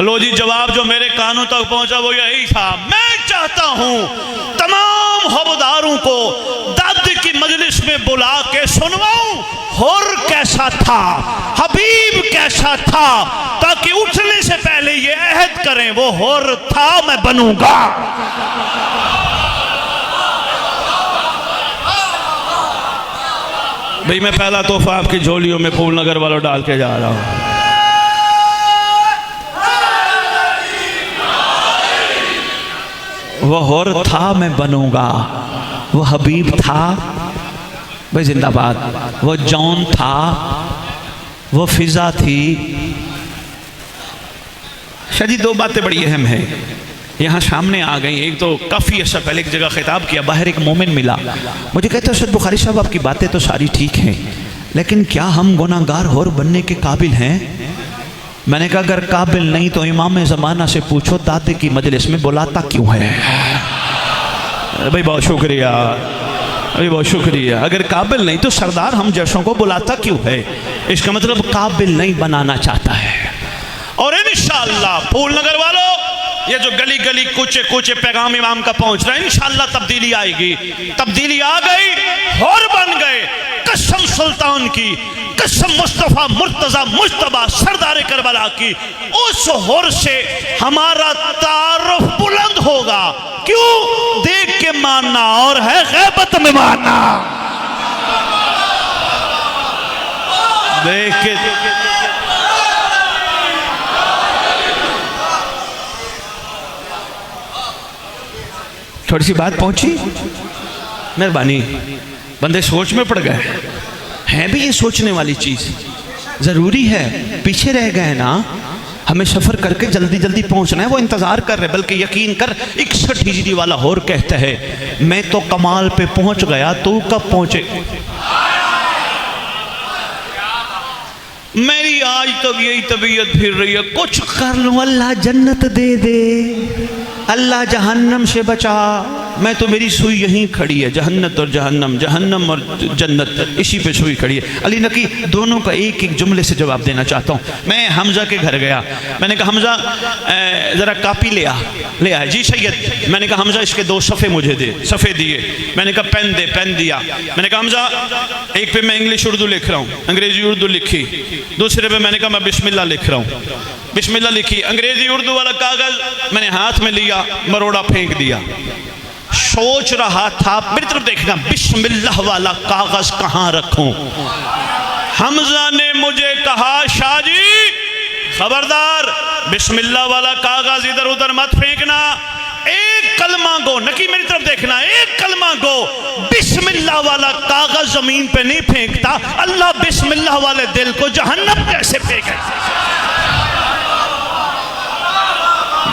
लो जी जवाब जो मेरे कानों तक पहुंचा वो यही था। मैं चाहता हूं तमाम हवदारों को दादी की मजलिस में बुला के सुनवाऊं हुर कैसा था, हबीब कैसा था, ताकि उठने से पहले ये अहद करें वो हुर था मैं बनूंगा। भाई मैं पहला तोहफा आपकी झोलियों में फूल नगर वालों डाल के जा रहा हूं। वो हुर था मैं बनूंगा, वो हबीब था भाई जिंदाबाद, वो जौन था, वो फिजा थी। शाह जी दो बातें बड़ी अहम है यहाँ सामने आ गई। एक तो काफ़ी अर्सा पहले एक जगह खिताब किया, बाहर एक मोमिन मिला, मुझे कहते हैं सैयद बुखारी साहब आपकी बातें तो सारी ठीक हैं, लेकिन क्या हम गुनाहगार हुर बनने के काबिल हैं? मैंने कहा अगर काबिल नहीं तो इमाम ज़माना से पूछो दाते की मजलिस में बुलाता क्यों है? भाई बहुत शुक्रिया, भाई बहुत शुक्रिया। अगर काबिल नहीं तो सरदार हम जैसों को बुलाता क्यों है? इसका मतलब काबिल नहीं बनाना चाहता है। और इंशाअल्लाह फूल नगर वालों ये जो गली गली कूचे कूचे पैगाम इमाम का पहुंच रहा है, इंशाअल्लाह तब्दीली आएगी। तब्दीली आ गई, हुर बन गए। कसम सुल्तान की, कसम मुस्तफ़ा मुर्तज़ा मुज्तबा सरदार करबला की, उस हुर से हमारा तारुफ बुलंद होगा। क्यों? देख के मानना और है गैबत में मानना। देख के थोड़ी सी बात पहुंची, मेहरबानी। बंदे सोच में पड़ गए हैं भी, ये सोचने वाली चीज जरूरी है। पीछे रह गए ना, हमें सफर करके जल्दी जल्दी पहुंचना है, वो इंतजार कर रहे। बल्कि यकीन कर 61 हिजरी वाला और कहता है मैं तो कमाल पे पहुंच गया, तू कब पहुंचे? मेरी आज तक यही तबीयत फिर रही है, कुछ कर लो अल्लाह जन्नत दे दे, अल्लाह जहन्नम से बचा। मैं तो मेरी सुई यहीं खड़ी है, जहन्नत और जहन्नम, जहन्नम और जन्नत, इसी पे सुई खड़ी है। अली नकी दोनों का एक एक जुमले से जवाब देना चाहता हूँ। मैं हमजा के घर गया, मैंने कहा हमजा ज़रा कापी ले आ। जी सैयद। मैंने कहा हमजा इसके 2 सफ़े मुझे दे। सफ़े दिए। मैंने कहा पेन दे, पेन दिया। मैंने कहा हमजा एक पे मैं इंग्लिश उर्दू लिख रहा हूँ, अंग्रेज़ी उर्दू लिखी। दूसरे पे मैंने कहा मैं बिस्मिल्लाह लिख रहा हूँ, बिस्मिल्लाह लिखी। अंग्रेज़ी उर्दू वाला कागज़ मैंने हाथ में लिया, मरोड़ा फेंक दिया। सोच रहा था, मेरी तरफ देखना, बिस्मिल्लाह वाला कागज कहां रखूं? हमजा ने मुझे कहा शाह जी खबरदार, बिस्मिल्लाह वाला कागज इधर उधर मत फेंकना। एक कलमा गो, नकी मेरी तरफ देखना, एक कलमा गो, बिस्मिल्लाह वाला कागज जमीन पे नहीं फेंकता। अल्लाह बिस्मिल्लाह वाले दिल को जहन्नम कैसे फेंके?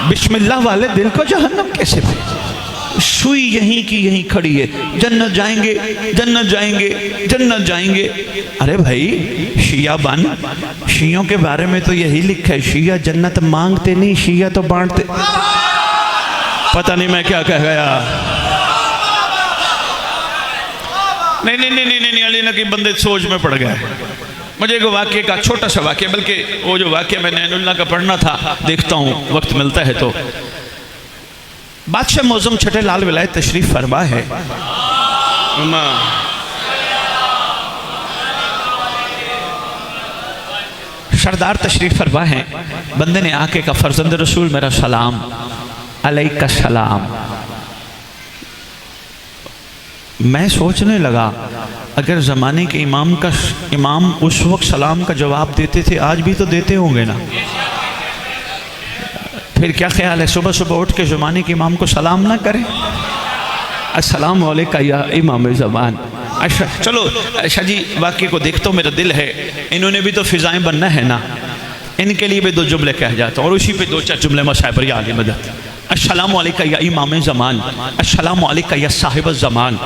बिस्मिल्लाह वाले दिल को जहन्नम कैसे फेंके? सुई यहीं की यहीं खड़ी है। जन्नत जाएंगे, जन्नत जाएंगे, जन्नत जाएंगे। अरे भाई शिया बन, शियों के बारे में तो यही लिखा है, शिया जन्नत मांगते नहीं, शिया तो बांटते। पता नहीं मैं क्या कह गया। नहीं नहीं नहीं नहीं नहीं, अली नकी बंदे सोच में पड़ गए। मुझे एक वाक्य का छोटा सा वाक्य, बल्कि वो जो वाक्य मैं नैनुल्लाह का पढ़ना था, देखता हूँ वक्त मिलता है तो। बादशाह मौज़म छठे लाल विलायत तशरीफ फरमा है। सरदार तशरीफ फरमा है। बंदे ने आके कहा फर्जंद रसूल मेरा सलाम, अलैका सलाम। मैं सोचने लगा अगर ज़माने के इमाम उस वक्त सलाम का जवाब देते थे, आज भी तो देते होंगे ना। फिर क्या ख्याल है सुबह सुबह उठ के ज़माने के इमाम को सलाम ना करें? अस्सलाम वालेकुम या इमाम ज़मान। अच्छा चलो अच्छा जी, वाकई को देखता हूँ मेरा दिल है, इन्होंने भी तो फ़िज़ाएँ बनना है ना, इनके लिए भी 2 जुमले कह जाता हूँ और उसी पे 2-4 जुमले मसाइब या आली मदद। अस्सलामु अलैका या इमाम ज़मान, अस्सलामु अलैका या साहिब ज़मान।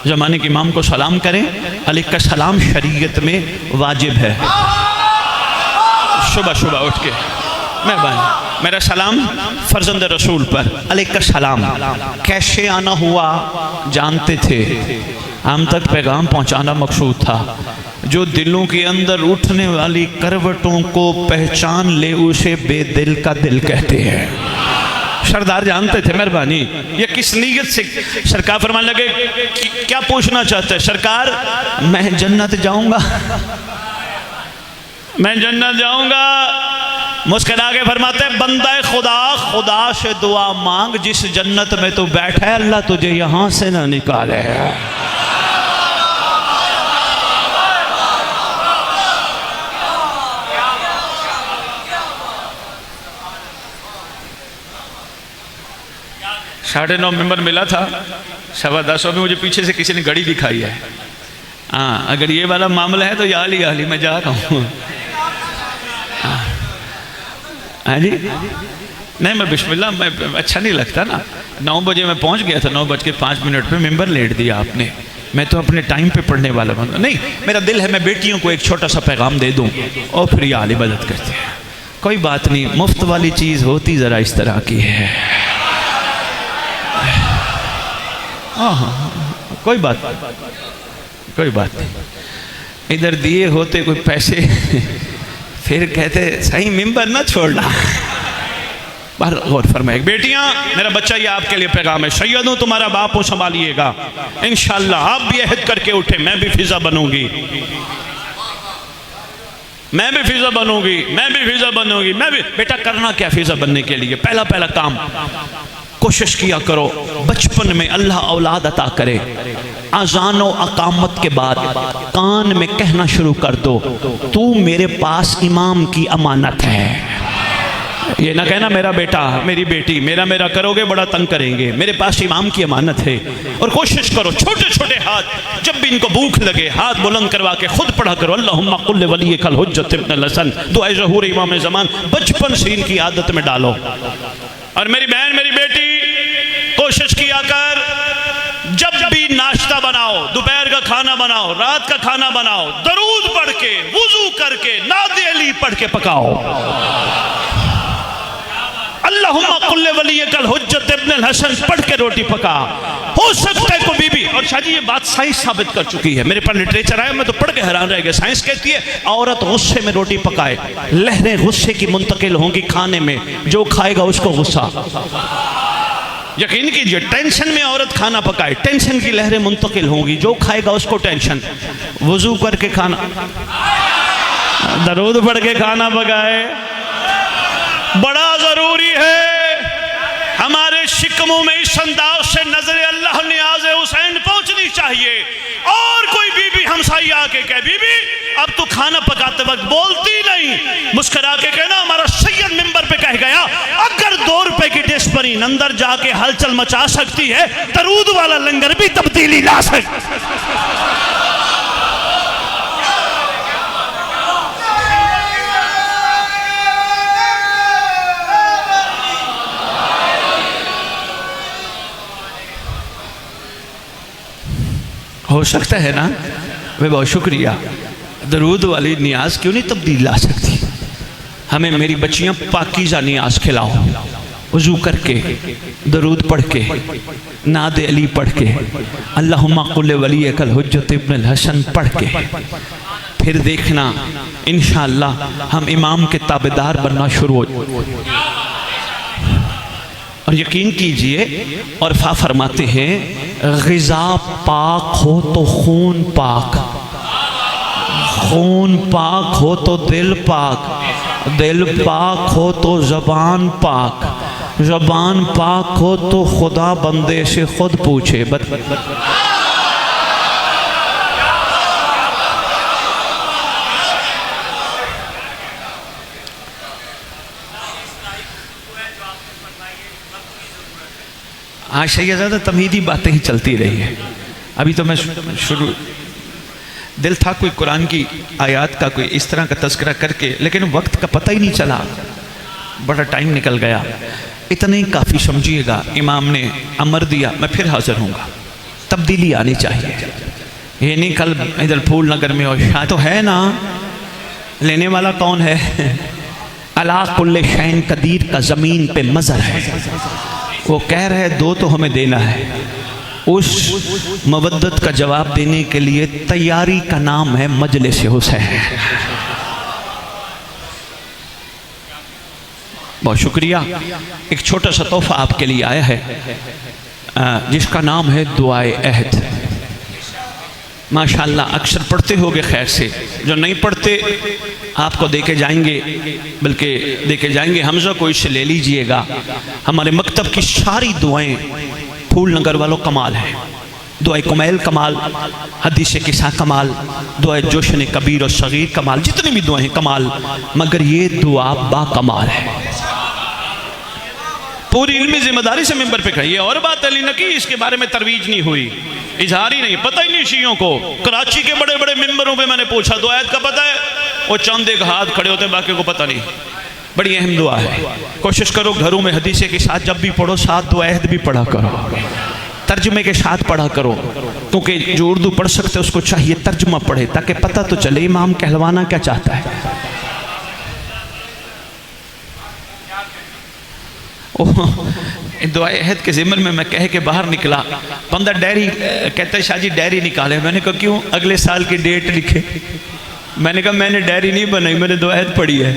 ज़माने के इमाम को सलाम करें। अलैका सलाम शरीयत में वाजिब है। सुबह सुबह उठ के मेहरबानी, मेरा सलाम फर्जंद रसूल पर, अलैका सलाम। कैसे आना हुआ जानते थे, हम तक पैगाम पहुंचाना मकसूद था। जो दिलों के अंदर उठने वाली करवटों को पहचान ले उसे बेदिल का दिल कहते हैं। सरदार जानते थे। मेहरबानी, ये किस नीयत से सरकार फरमाने लगे, क्या पूछना चाहते हैं सरकार? मैं जन्नत जाऊंगा, मैं जन्नत जाऊंगा। मुस्कुरा के फरमाते हैं, बंदा खुदा, खुदा से दुआ मांग, जिस जन्नत में तू बैठा है अल्लाह तुझे यहां से ना निकाले। साढ़े 9 मेंबर मिला था, 10:15 में मुझे पीछे से किसी ने घड़ी दिखाई है। हाँ, अगर ये वाला मामला है तो या अली मैं जा रहा हूँ। हाँ जी, नहीं मैं बिस्मिल्लाह, मैं अच्छा नहीं लगता ना। 9 बजे मैं पहुँच गया था, 9:05 पे मेंबर लेट दिया आपने। मैं तो अपने टाइम पे पढ़ने वाला बंदा नहीं। मेरा दिल है मैं बेटियों को एक छोटा सा पैगाम दे दूँ और फिर ये आली मदद करते हैं। कोई बात नहीं, मुफ्त वाली चीज़ होती ज़रा इस तरह की है। हाँ, कोई बात नहीं। इधर दिए होते कोई पैसे फिर कहते सही मिंबर ना छोड़ना। पर गौर फरमाए बेटियां, मेरा बच्चा ये आपके लिए पैगाम है। सैयदों तुम्हारा बाप हो, संभालिएगा इंशाअल्लाह। आप भी अहद करके उठे, मैं भी फिजा बनूंगी, मैं भी फिजा बनूंगी, मैं भी फिजा बनूंगी, मैं भी। बेटा करना क्या फिजा बनने के लिए? पहला काम कोशिश किया करो बचपन में अल्लाह औलाद अता करे, अज़ान व अकामत के बाद कान में कहना शुरू कर दो, तू मेरे पास इमाम की अमानत है। ये ना कहना मेरा बेटा मेरी बेटी मेरा करोगे बड़ा तंग करेंगे, मेरे पास इमाम की अमानत है। और कोशिश करो छोटे छोटे हाथ, जब भी इनको भूख लगे हाथ बुलंद करवा के खुद पढ़ा करो, अल्लाहुम्मा कुल्ल वलियकल हुज्जत इब्न हसन, दुआ ज़हूर इमाम ज़मान। बचपन से इनकी आदत में डालो। और मेरी बहन मेरी बेटी कोशिश किया कर, जब भी नाश्ता बनाओ, दोपहर का खाना बनाओ, रात का खाना बनाओ, दरूद पढ़ के वुजू करके नादे अली पढ़ के पकाओ। अल्लाहुम्मा कुल्ल वलियकल हुज्जत इब्न हसन पढ़ के रोटी पका। हो सकता है कोई बीबी, और शादी ये बात साइंस साबित कर चुकी है, मेरे पास लिटरेचर आया, मैं तो पढ़ के हैरान रह गया। साइंस कहती है औरत गुस्से में रोटी पकाए, लहरें गुस्से की मुंतकिल होंगी खाने में, जो खाएगा उसको गुस्सा। यकीन कीजिए, टेंशन में औरत खाना पकाए, टेंशन की लहरें मुंतकिल होंगी, जो खाएगा उसको टेंशन। वजू करके खाना, दरूद पढ़ के खाना पकाए, बड़ा जरूरी है। हमारे शिकमों में इस अंदाज से नजर अल्लाह नियाज़ हुसैन पहुंचनी चाहिए। और कोई बीबी हमसाई आके कहे बीबी अब तू खाना पकाते वक्त बोलती नहीं, मुस्कुरा के कहना हमारा सैयद मिंबर पे कह गया, अगर 2 रुपए की डिस्परिन अंदर जाके हलचल मचा सकती है, दरूद वाला लंगर भी तब्दीली ला सकती। हो सकता है ना? वे बहुत शुक्रिया। दरूद वाली नियाज क्यों नहीं तब्दील ला सकती? हमें मेरी बच्चियां पाकीज़ा नियाज खिलाओ, वज़ू करके दरूद पढ़ के नादे अली पढ़ के अल्लाहुम्मा कुल्ल वलियकल हुज्जत इब्न हसन पढ़ के, फिर देखना इंशाअल्लाह हम इमाम के ताबेदार बनना शुरू हो। और यकीन कीजिए, और फरमाते हैं ग़िज़ा पाक हो तो खून पाक, खून पाक हो तो दिल पाक, दिल पाक हो तो ज़बान पाक, ज़बान पाक हो तो खुदा बंदे से खुद पूछे। हाँ शैयज़ादा तमहीदी बातें ही चलती रही है। अभी तो मैं शुरू दिल था कोई कुरान की आयत का कोई इस तरह का तज़किरा करके, लेकिन वक्त का पता ही नहीं चला, बड़ा टाइम निकल गया। इतना ही काफ़ी समझिएगा। इमाम ने अमर दिया, मैं फिर हाजिर हूँगा। तब्दीली आनी चाहिए। ये नहीं कल इधर फूल नगर में और शाह तो है ना, लेने वाला कौन है? अला कुल्ले शैन कदीर का ज़मीन पे मज़र है। वो कह रहे दो तो हमें देना है। उस मवद्दत का जवाब देने के लिए तैयारी का नाम है मजलिस हुसैन। बहुत शुक्रिया। एक छोटा सा तोहफा आपके लिए आया है जिसका नाम है दुआए अहद। माशाअल्लाह अक्सर पढ़ते होगे खैर से, जो नहीं पढ़ते आपको देके जाएंगे, बल्कि देके जाएंगे हमजा को, इससे ले लीजिएगा। हमारे मकतब की सारी दुआएं फूल नगर वालों कमाल है। दुआए कुमैल कमाल, हदीस किस्सा कमाल, दुआए जोशन कबीर और सगीर कमाल, जितनी भी दुआएं कमाल, मगर ये दुआ बा कमाल है। पूरी इल्मी जिम्मेदारी से मेंबर पे कही है। और बात अली न की, इसके बारे में तरवीज नहीं हुई, इजहार ही नहीं, पता ही नहीं शियों को। कराची के बड़े बड़े मेंबरों पे मैंने पूछा दुआ का पता है, वो चंद एक हाथ खड़े होते, बाकी को पता नहीं। बड़ी अहम दुआ है। कोशिश करो घरों में हदीसे के साथ जब भी पढ़ो साथ दुआ अहद भी पढ़ा करो, तर्जुमे के साथ पढ़ा करो, क्योंकि जो उर्दू पढ़ सकते उसको चाहिए तर्जुमा पढ़े, ताकि पता तो चले इमाम कहलवाना क्या चाहता है। दुआ अहद के ज़िम्मन में मैं कह के बाहर निकला, बंदा डायरी कहता है शाह जी डायरी निकाले। मैंने कहा क्यों? अगले साल की डेट लिखे। मैंने कहा मैंने डायरी नहीं बनाई, मैंने दुआ अहद पढ़ी है।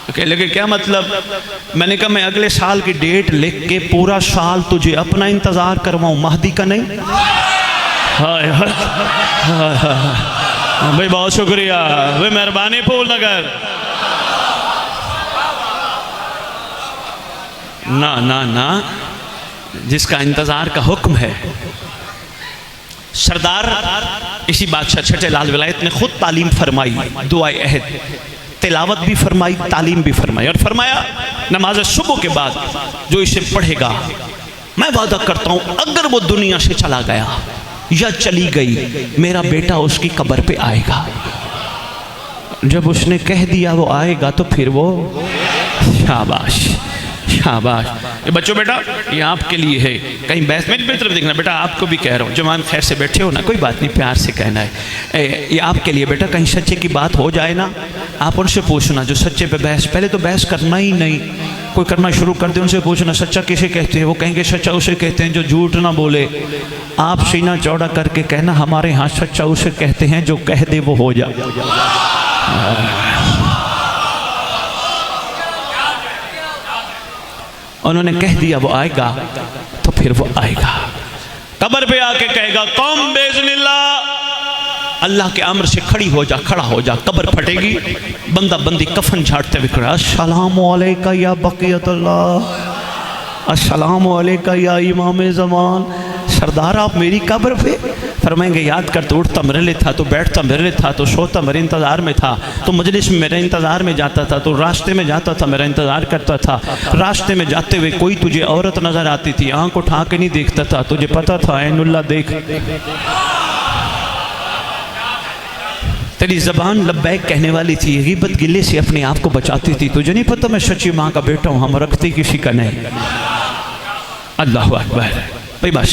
कह लगे क्या मतलब? मैंने कहा मैं अगले साल की डेट लिख के पूरा साल तुझे अपना इंतज़ार करवाऊँ, महदी का नहीं। हाय हाय भाई, बहुत शुक्रिया भाई, मेहरबानी फूल नगर। ना ना ना, जिसका इंतज़ार का हुक्म है। सरदार इसी बादशाह छठे लाल विलायत ने खुद तालीम फरमाई, दुआ अहद तिलावत भी फरमाई, तालीम भी फरमाई, और फरमाया नमाज सुबह के बाद जो इसे पढ़ेगा, मैं वादा करता हूँ अगर वो दुनिया से चला गया या चली गई, मेरा बेटा उसकी कब्र पे आएगा। जब उसने कह दिया वो आएगा तो फिर वो शाबाश शाबाश। ये बच्चों बेटा ये आपके लिए है, कहीं बहस मेरी तरफ देखना बेटा, आपको भी कह रहा हूँ, जवान खैर से बैठे हो ना, कोई बात नहीं, प्यार से कहना है। ये आपके लिए बेटा, कहीं सच्चे की बात हो जाए ना, आप उनसे पूछना जो सच्चे पे बहस, पहले तो बहस करना ही नहीं, कोई करना शुरू कर दे उनसे पूछना सच्चा किसे कहते हैं, वो कहेंगे सच्चा उसे कहते हैं जो झूठ ना बोले। आप सीना चौड़ा करके कहना हमारे यहाँ सच्चा उसे कहते हैं जो कह दे वो हो जाए। उन्होंने कह दिया वो आएगा तो फिर वो आएगा, कब्र पे आके कहेगा कौम बेज़निल्लाह, अल्लाह के अम्र से खड़ी हो जा, खड़ा हो जा, कब्र फटेगी, बंदा बंदी कफन झाड़ते हुए खड़ा, अस्सलामु अलैका या बक़ियतुल्लाह, अस्सलामु अलैका या इमाम ज़मान। सरदार आप मेरी कब्र पे? फरमाएंगे याद कर, तो उठता मेरे लिए था, तो बैठता मेरे लिए था, तो सोता मेरे इंतज़ार में था, तो मजलिस में मेरे इंतज़ार में जाता था, तो रास्ते में जाता था मेरा इंतज़ार करता था, रास्ते में जाते हुए कोई तुझे औरत नज़र आती थी, आँख उठा के नहीं देखता था, तुझे पता था ऐनुल्लाह देख, तेरी ज़बान लब्बैक कहने वाली थी, ग़ीबत गिले से अपने आप को बचाती थी, तुझे नहीं पता मैं सच्ची माँ का बेटा हूँ, हम रखते किसी का नहीं। अल्लाह अकबर भाई। बस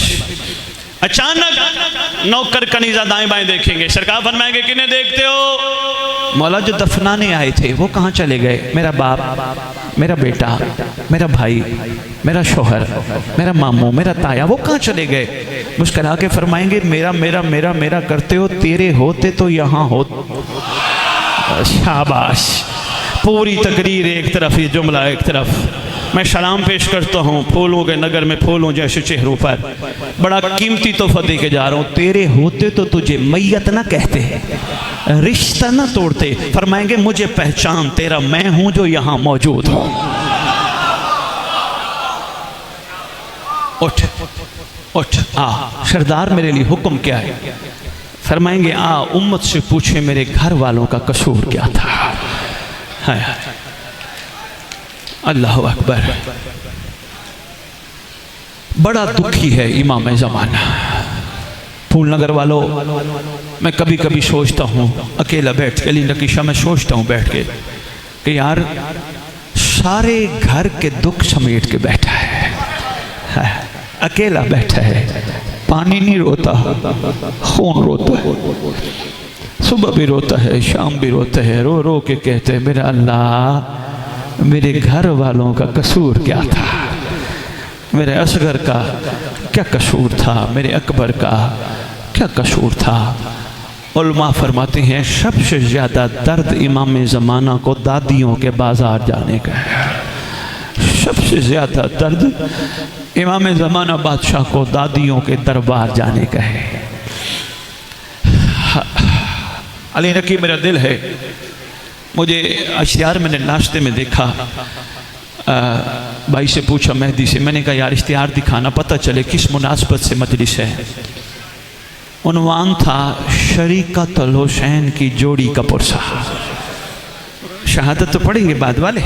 अचानक नौकर कनीज़ा दाएं बाएं देखेंगे, सरकार फरमाएंगे किन्हें देखते हो? मौला जो दफनाने आए थे वो कहाँ चले गए? मेरा बाप, मेरा बेटा, मेरा भाई, मेरा शोहर, मेरा मामू, मेरा ताया, वो कहाँ चले गए? मुस्कुरा के फरमाएंगे मेरा मेरा मेरा मेरा करते हो, तेरे होते तो यहाँ हो। शाबाश। पूरी तकरीर एक तरफ, ये जुमला एक तरफ। मैं सलाम पेश करता हूँ फूलों के नगर में फूलों जैसे चेहरों पर, बड़ा कीमती तोहफा दे के जा रहा हूँ, तेरे होते तो तुझे मैयत ना कहते, रिश्ता ना तोड़ते। फरमाएंगे मुझे पहचान, तेरा मैं हूँ जो यहाँ मौजूद हूँ। उठ उठ आ, सरदार मेरे लिए हुक्म क्या है? फरमाएंगे आ उम्मत से पूछे मेरे घर वालों का कसूर क्या था। है अल्लाह अकबर। बड़ा दुखी है इमाम ज़माना। फूल नगर वालों, मैं कभी कभी सोचता हूँ अकेला बैठ के, अली नकीशा में सोचता हूँ बैठ के कि यार सारे घर के दुख समेट के बैठा है, अकेला बैठा है, पानी नहीं रोता, खून रोता है, सुबह भी रोता है, शाम भी रोता है, रो रो के कहते हैं मेरा अल्लाह मेरे घर वालों का कसूर क्या था, मेरे असगर का क्या कसूर था, मेरे अकबर का क्या कसूर था। उलमा फरमाते हैं सबसे ज़्यादा दर्द इमाम ज़माना को दादियों के बाज़ार जाने का है। सबसे ज़्यादा दर्द इमाम ज़माना बादशाह को दादियों के दरबार जाने का है। अली नकी मेरा दिल है, मुझे इश्तिहार मैंने नाश्ते में देखा, भाई से पूछा मेहदी से, मैंने कहा यार इश्तिहार दिखाना पता चले किस मुनासबत से मजलिस है। उन्वान था शरीकतुल हुसैन की जोड़ी का पुरसा। शहादत तो पढ़ेंगे बाद वाले,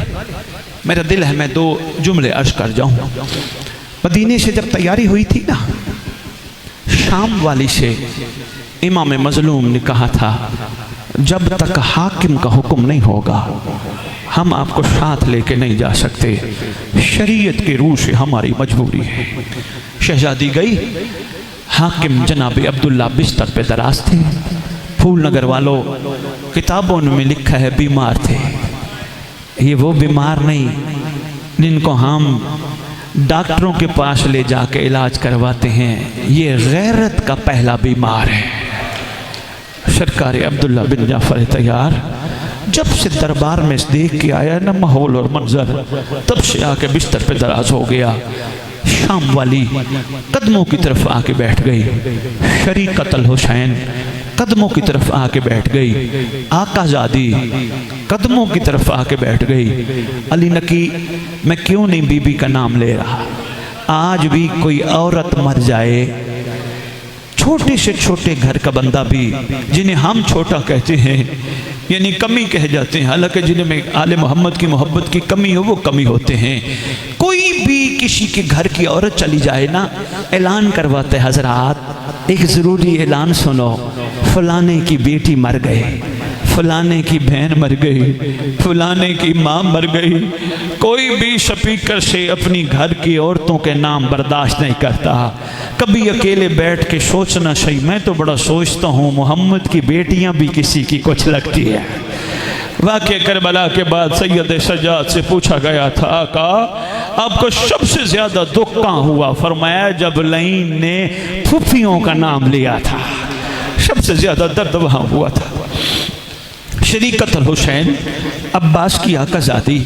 मेरा दिल है मैं दो जुमले अर्ज कर जाऊं। मदीने से जब तैयारी हुई थी ना, शाम वाली से इमाम मजलूम ने कहा था जब तक हाकिम का हुक्म नहीं होगा हम आपको साथ लेके नहीं जा सकते, शरीयत के रूह से हमारी मजबूरी है। शहजादी गई, हाकिम जनाब अब्दुल्ला बिस्तर पे दराज थे। फूल नगर वालों, किताबों में लिखा है बीमार थे। ये वो बीमार नहीं जिनको हम डॉक्टरों के पास ले जाके इलाज करवाते हैं, ये गैरत का पहला बीमार है। सरकार अब्दुल्ला बिन जाफर तैयार जब से दरबार में देख के आया ना माहौल और मंजर, तब से आके बिस्तर पे दराज हो गया। शाम वाली कदमों की तरफ आके बैठ गई, शरीकतुल हुसैन कदमों की तरफ आके बैठ गई, आकाजादी कदमों की तरफ आके बैठ गई। अली नकी मैं क्यों नहीं बीबी का नाम ले रहा, आज भी कोई औरत मर जाए, छोटे से छोटे घर का बंदा भी जिन्हें हम छोटा कहते हैं यानी कमी कह जाते हैं, हालांकि जिन्हें आले मोहम्मद की मोहब्बत की कमी हो वो कमी होते हैं। कोई भी किसी के घर की औरत चली जाए ना, ऐलान करवाते हजरात एक ज़रूरी ऐलान सुनो, फलाने की बेटी मर गई, फलाने की बहन मर गई, फलाने की माँ मर गई। कोई भी स्पीकर से अपनी घर की औरतों के नाम बर्दाश्त नहीं करता। कभी अकेले बैठ के सोचना सही, मैं तो बड़ा सोचता हूँ मोहम्मद की बेटियाँ भी किसी की कुछ लगती है। वाक़े करबला के बाद सैयद सज्जाद से पूछा गया था आका आपको सबसे ज़्यादा दुख कहाँ हुआ? फरमाया जब लईन ने फूफियों का नाम लिया था, सबसे ज़्यादा दर्द वहाँ हुआ था। शरीकतुल हुसैन अब्बास की आकाज़ादी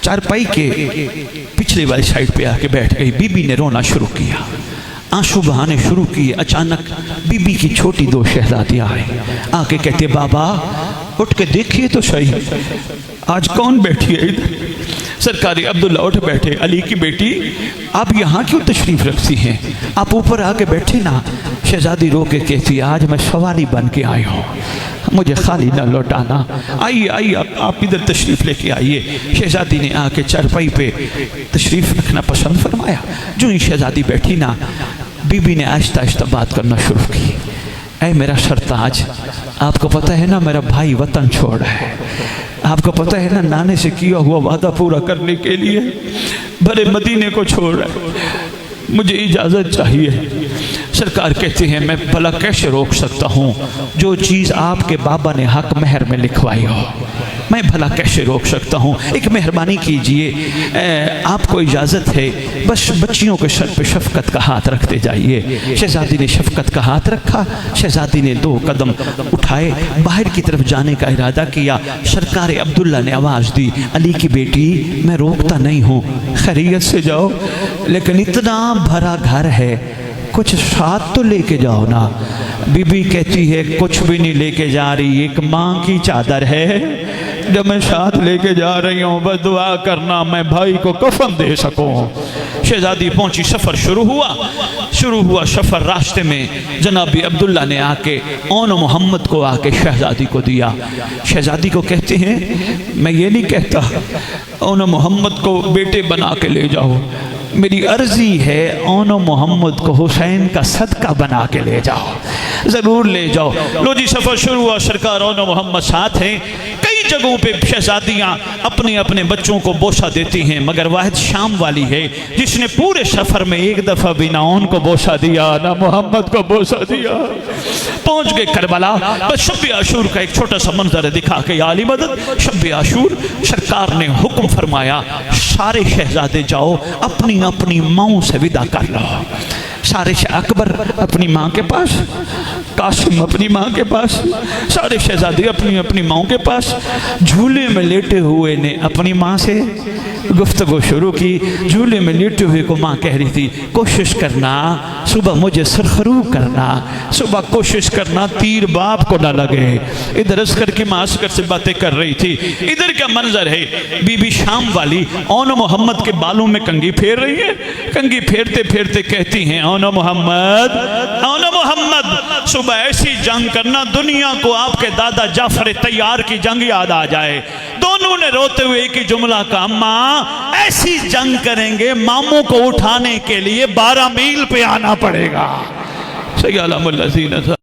चारपाई के पिछले वाली साइड पे आके बैठ गई। बीबी ने रोना शुरू किया, आंसू बहाने शुरू किए। अचानक बीबी की छोटी दो शहजादियाँ आई, आके कहते बाबा उठ के देखिए तो सही आज कौन बैठी है इधर। सरकारी अब्दुल्ला उठ बैठे, अली की बेटी आप यहाँ क्यों तशरीफ़ रखती हैं, आप ऊपर आके बैठे ना। शहजादी रो के कहती आज मैं सवारी बन के आई हूँ, मुझे खाली ना लौटाना, आइए आइए आप इधर तशरीफ़ लेके आइए। शहजादी ने आके चारपाई पे तशरीफ़ रखना पसंद फरमाया। जो ही शहजादी बैठी ना, बीबी ने आहिस्ता आहिस्ता बात करना शुरू की। ऐ मेरा सरताज, आपको पता है ना मेरा भाई वतन छोड़ है, आपको पता है ना नाने से किया हुआ वादा पूरा करने के लिए बड़े मदीने को छोड़ रहा है, मुझे इजाज़त चाहिए। सरकार कहते हैं मैं भला कैसे रोक सकता हूँ, जो चीज़ आपके बाबा ने हक महर में लिखवाई हो मैं भला कैसे रोक सकता हूँ। एक मेहरबानी कीजिए, आपको इजाज़त है, बस बच्चियों के सर पे शफकत का हाथ रखते जाइए। शहजादी ने शफकत का हाथ रखा, शहजादी ने दो कदम उठाए, बाहर की तरफ जाने का इरादा किया। सरकार अब्दुल्ला ने आवाज़ दी अली की बेटी मैं रोकता नहीं हूँ, खैरियत से जाओ, लेकिन इतना भरा घर है कुछ साथ तो लेके जाओ ना। बीबी कहती है कुछ भी नहीं लेके जा रही, एक माँ की चादर है जो मैं साथ लेके जा रही हूँ, बस दुआ करना मैं भाई को कफन दे सकूँ। शहजादी पहुंची, सफ़र शुरू हुआ सफ़र। रास्ते में जनाबी अब्दुल्ला ने आके ओन मोहम्मद को आके शहजादी को दिया। शहजादी को कहते हैं, मैं ये नहीं कहता ओन मोहम्मद को बेटे बना के ले जाओ, मेरी अर्जी है ओन मोहम्मद को हुसैन का सदका बना के ले जाओ, ज़रूर ले जाओ। लो जी, सफ़र शुरू हुआ, सरकार ओन मोहम्मद साथ हैं। कई जगहों पे शहजादियाँ अपने अपने बच्चों को बोसा देती हैं, मगर वाहिद शाम वाली है जिसने पूरे सफ़र में एक दफ़ा भी ना ओन को बोसा दिया ना मोहम्मद को बोसा दिया। पहुँच गए करबला। बस शब आशूर का एक छोटा सा मंजर दिखा के आली मदद। शब आशूर सरकार ने हुक्म फरमाया, सारे शहजादे जाओ अपनी अपनी माओ से विदा कर लो। सारे अकबर अपनी माँ के पास, कासिम अपनी माँ के पास, सारे शहजादे अपनी अपनी माँ के पास। झूले में लेटे हुए ने अपनी माँ से गुफ्तगू शुरू की। झूले में लेटे हुए को माँ कह रही थी, कोशिश करना सुबह मुझे सरखरू करना, सुबह कोशिश करना तीर बाप को ना लगे। इधर असकर की माँ असकर से बातें कर रही थी। इधर क्या मंजर है, बीबी शाम वाली ओन मोहम्मद के बालों में कंघी फेर रही है। कंघी फेरते फेरते कहती हैं, ओन मोहम्मद, ओन मोहम्मद, सुबह ऐसी जंग करना दुनिया को आपके दादा जाफर तैयार की जंग याद आ जाए। दोनों ने रोते हुए एक ही जुमला कहा, माँ ऐसी जंग करेंगे मामू को उठाने के लिए 12 मील पे आना पड़ेगा। सही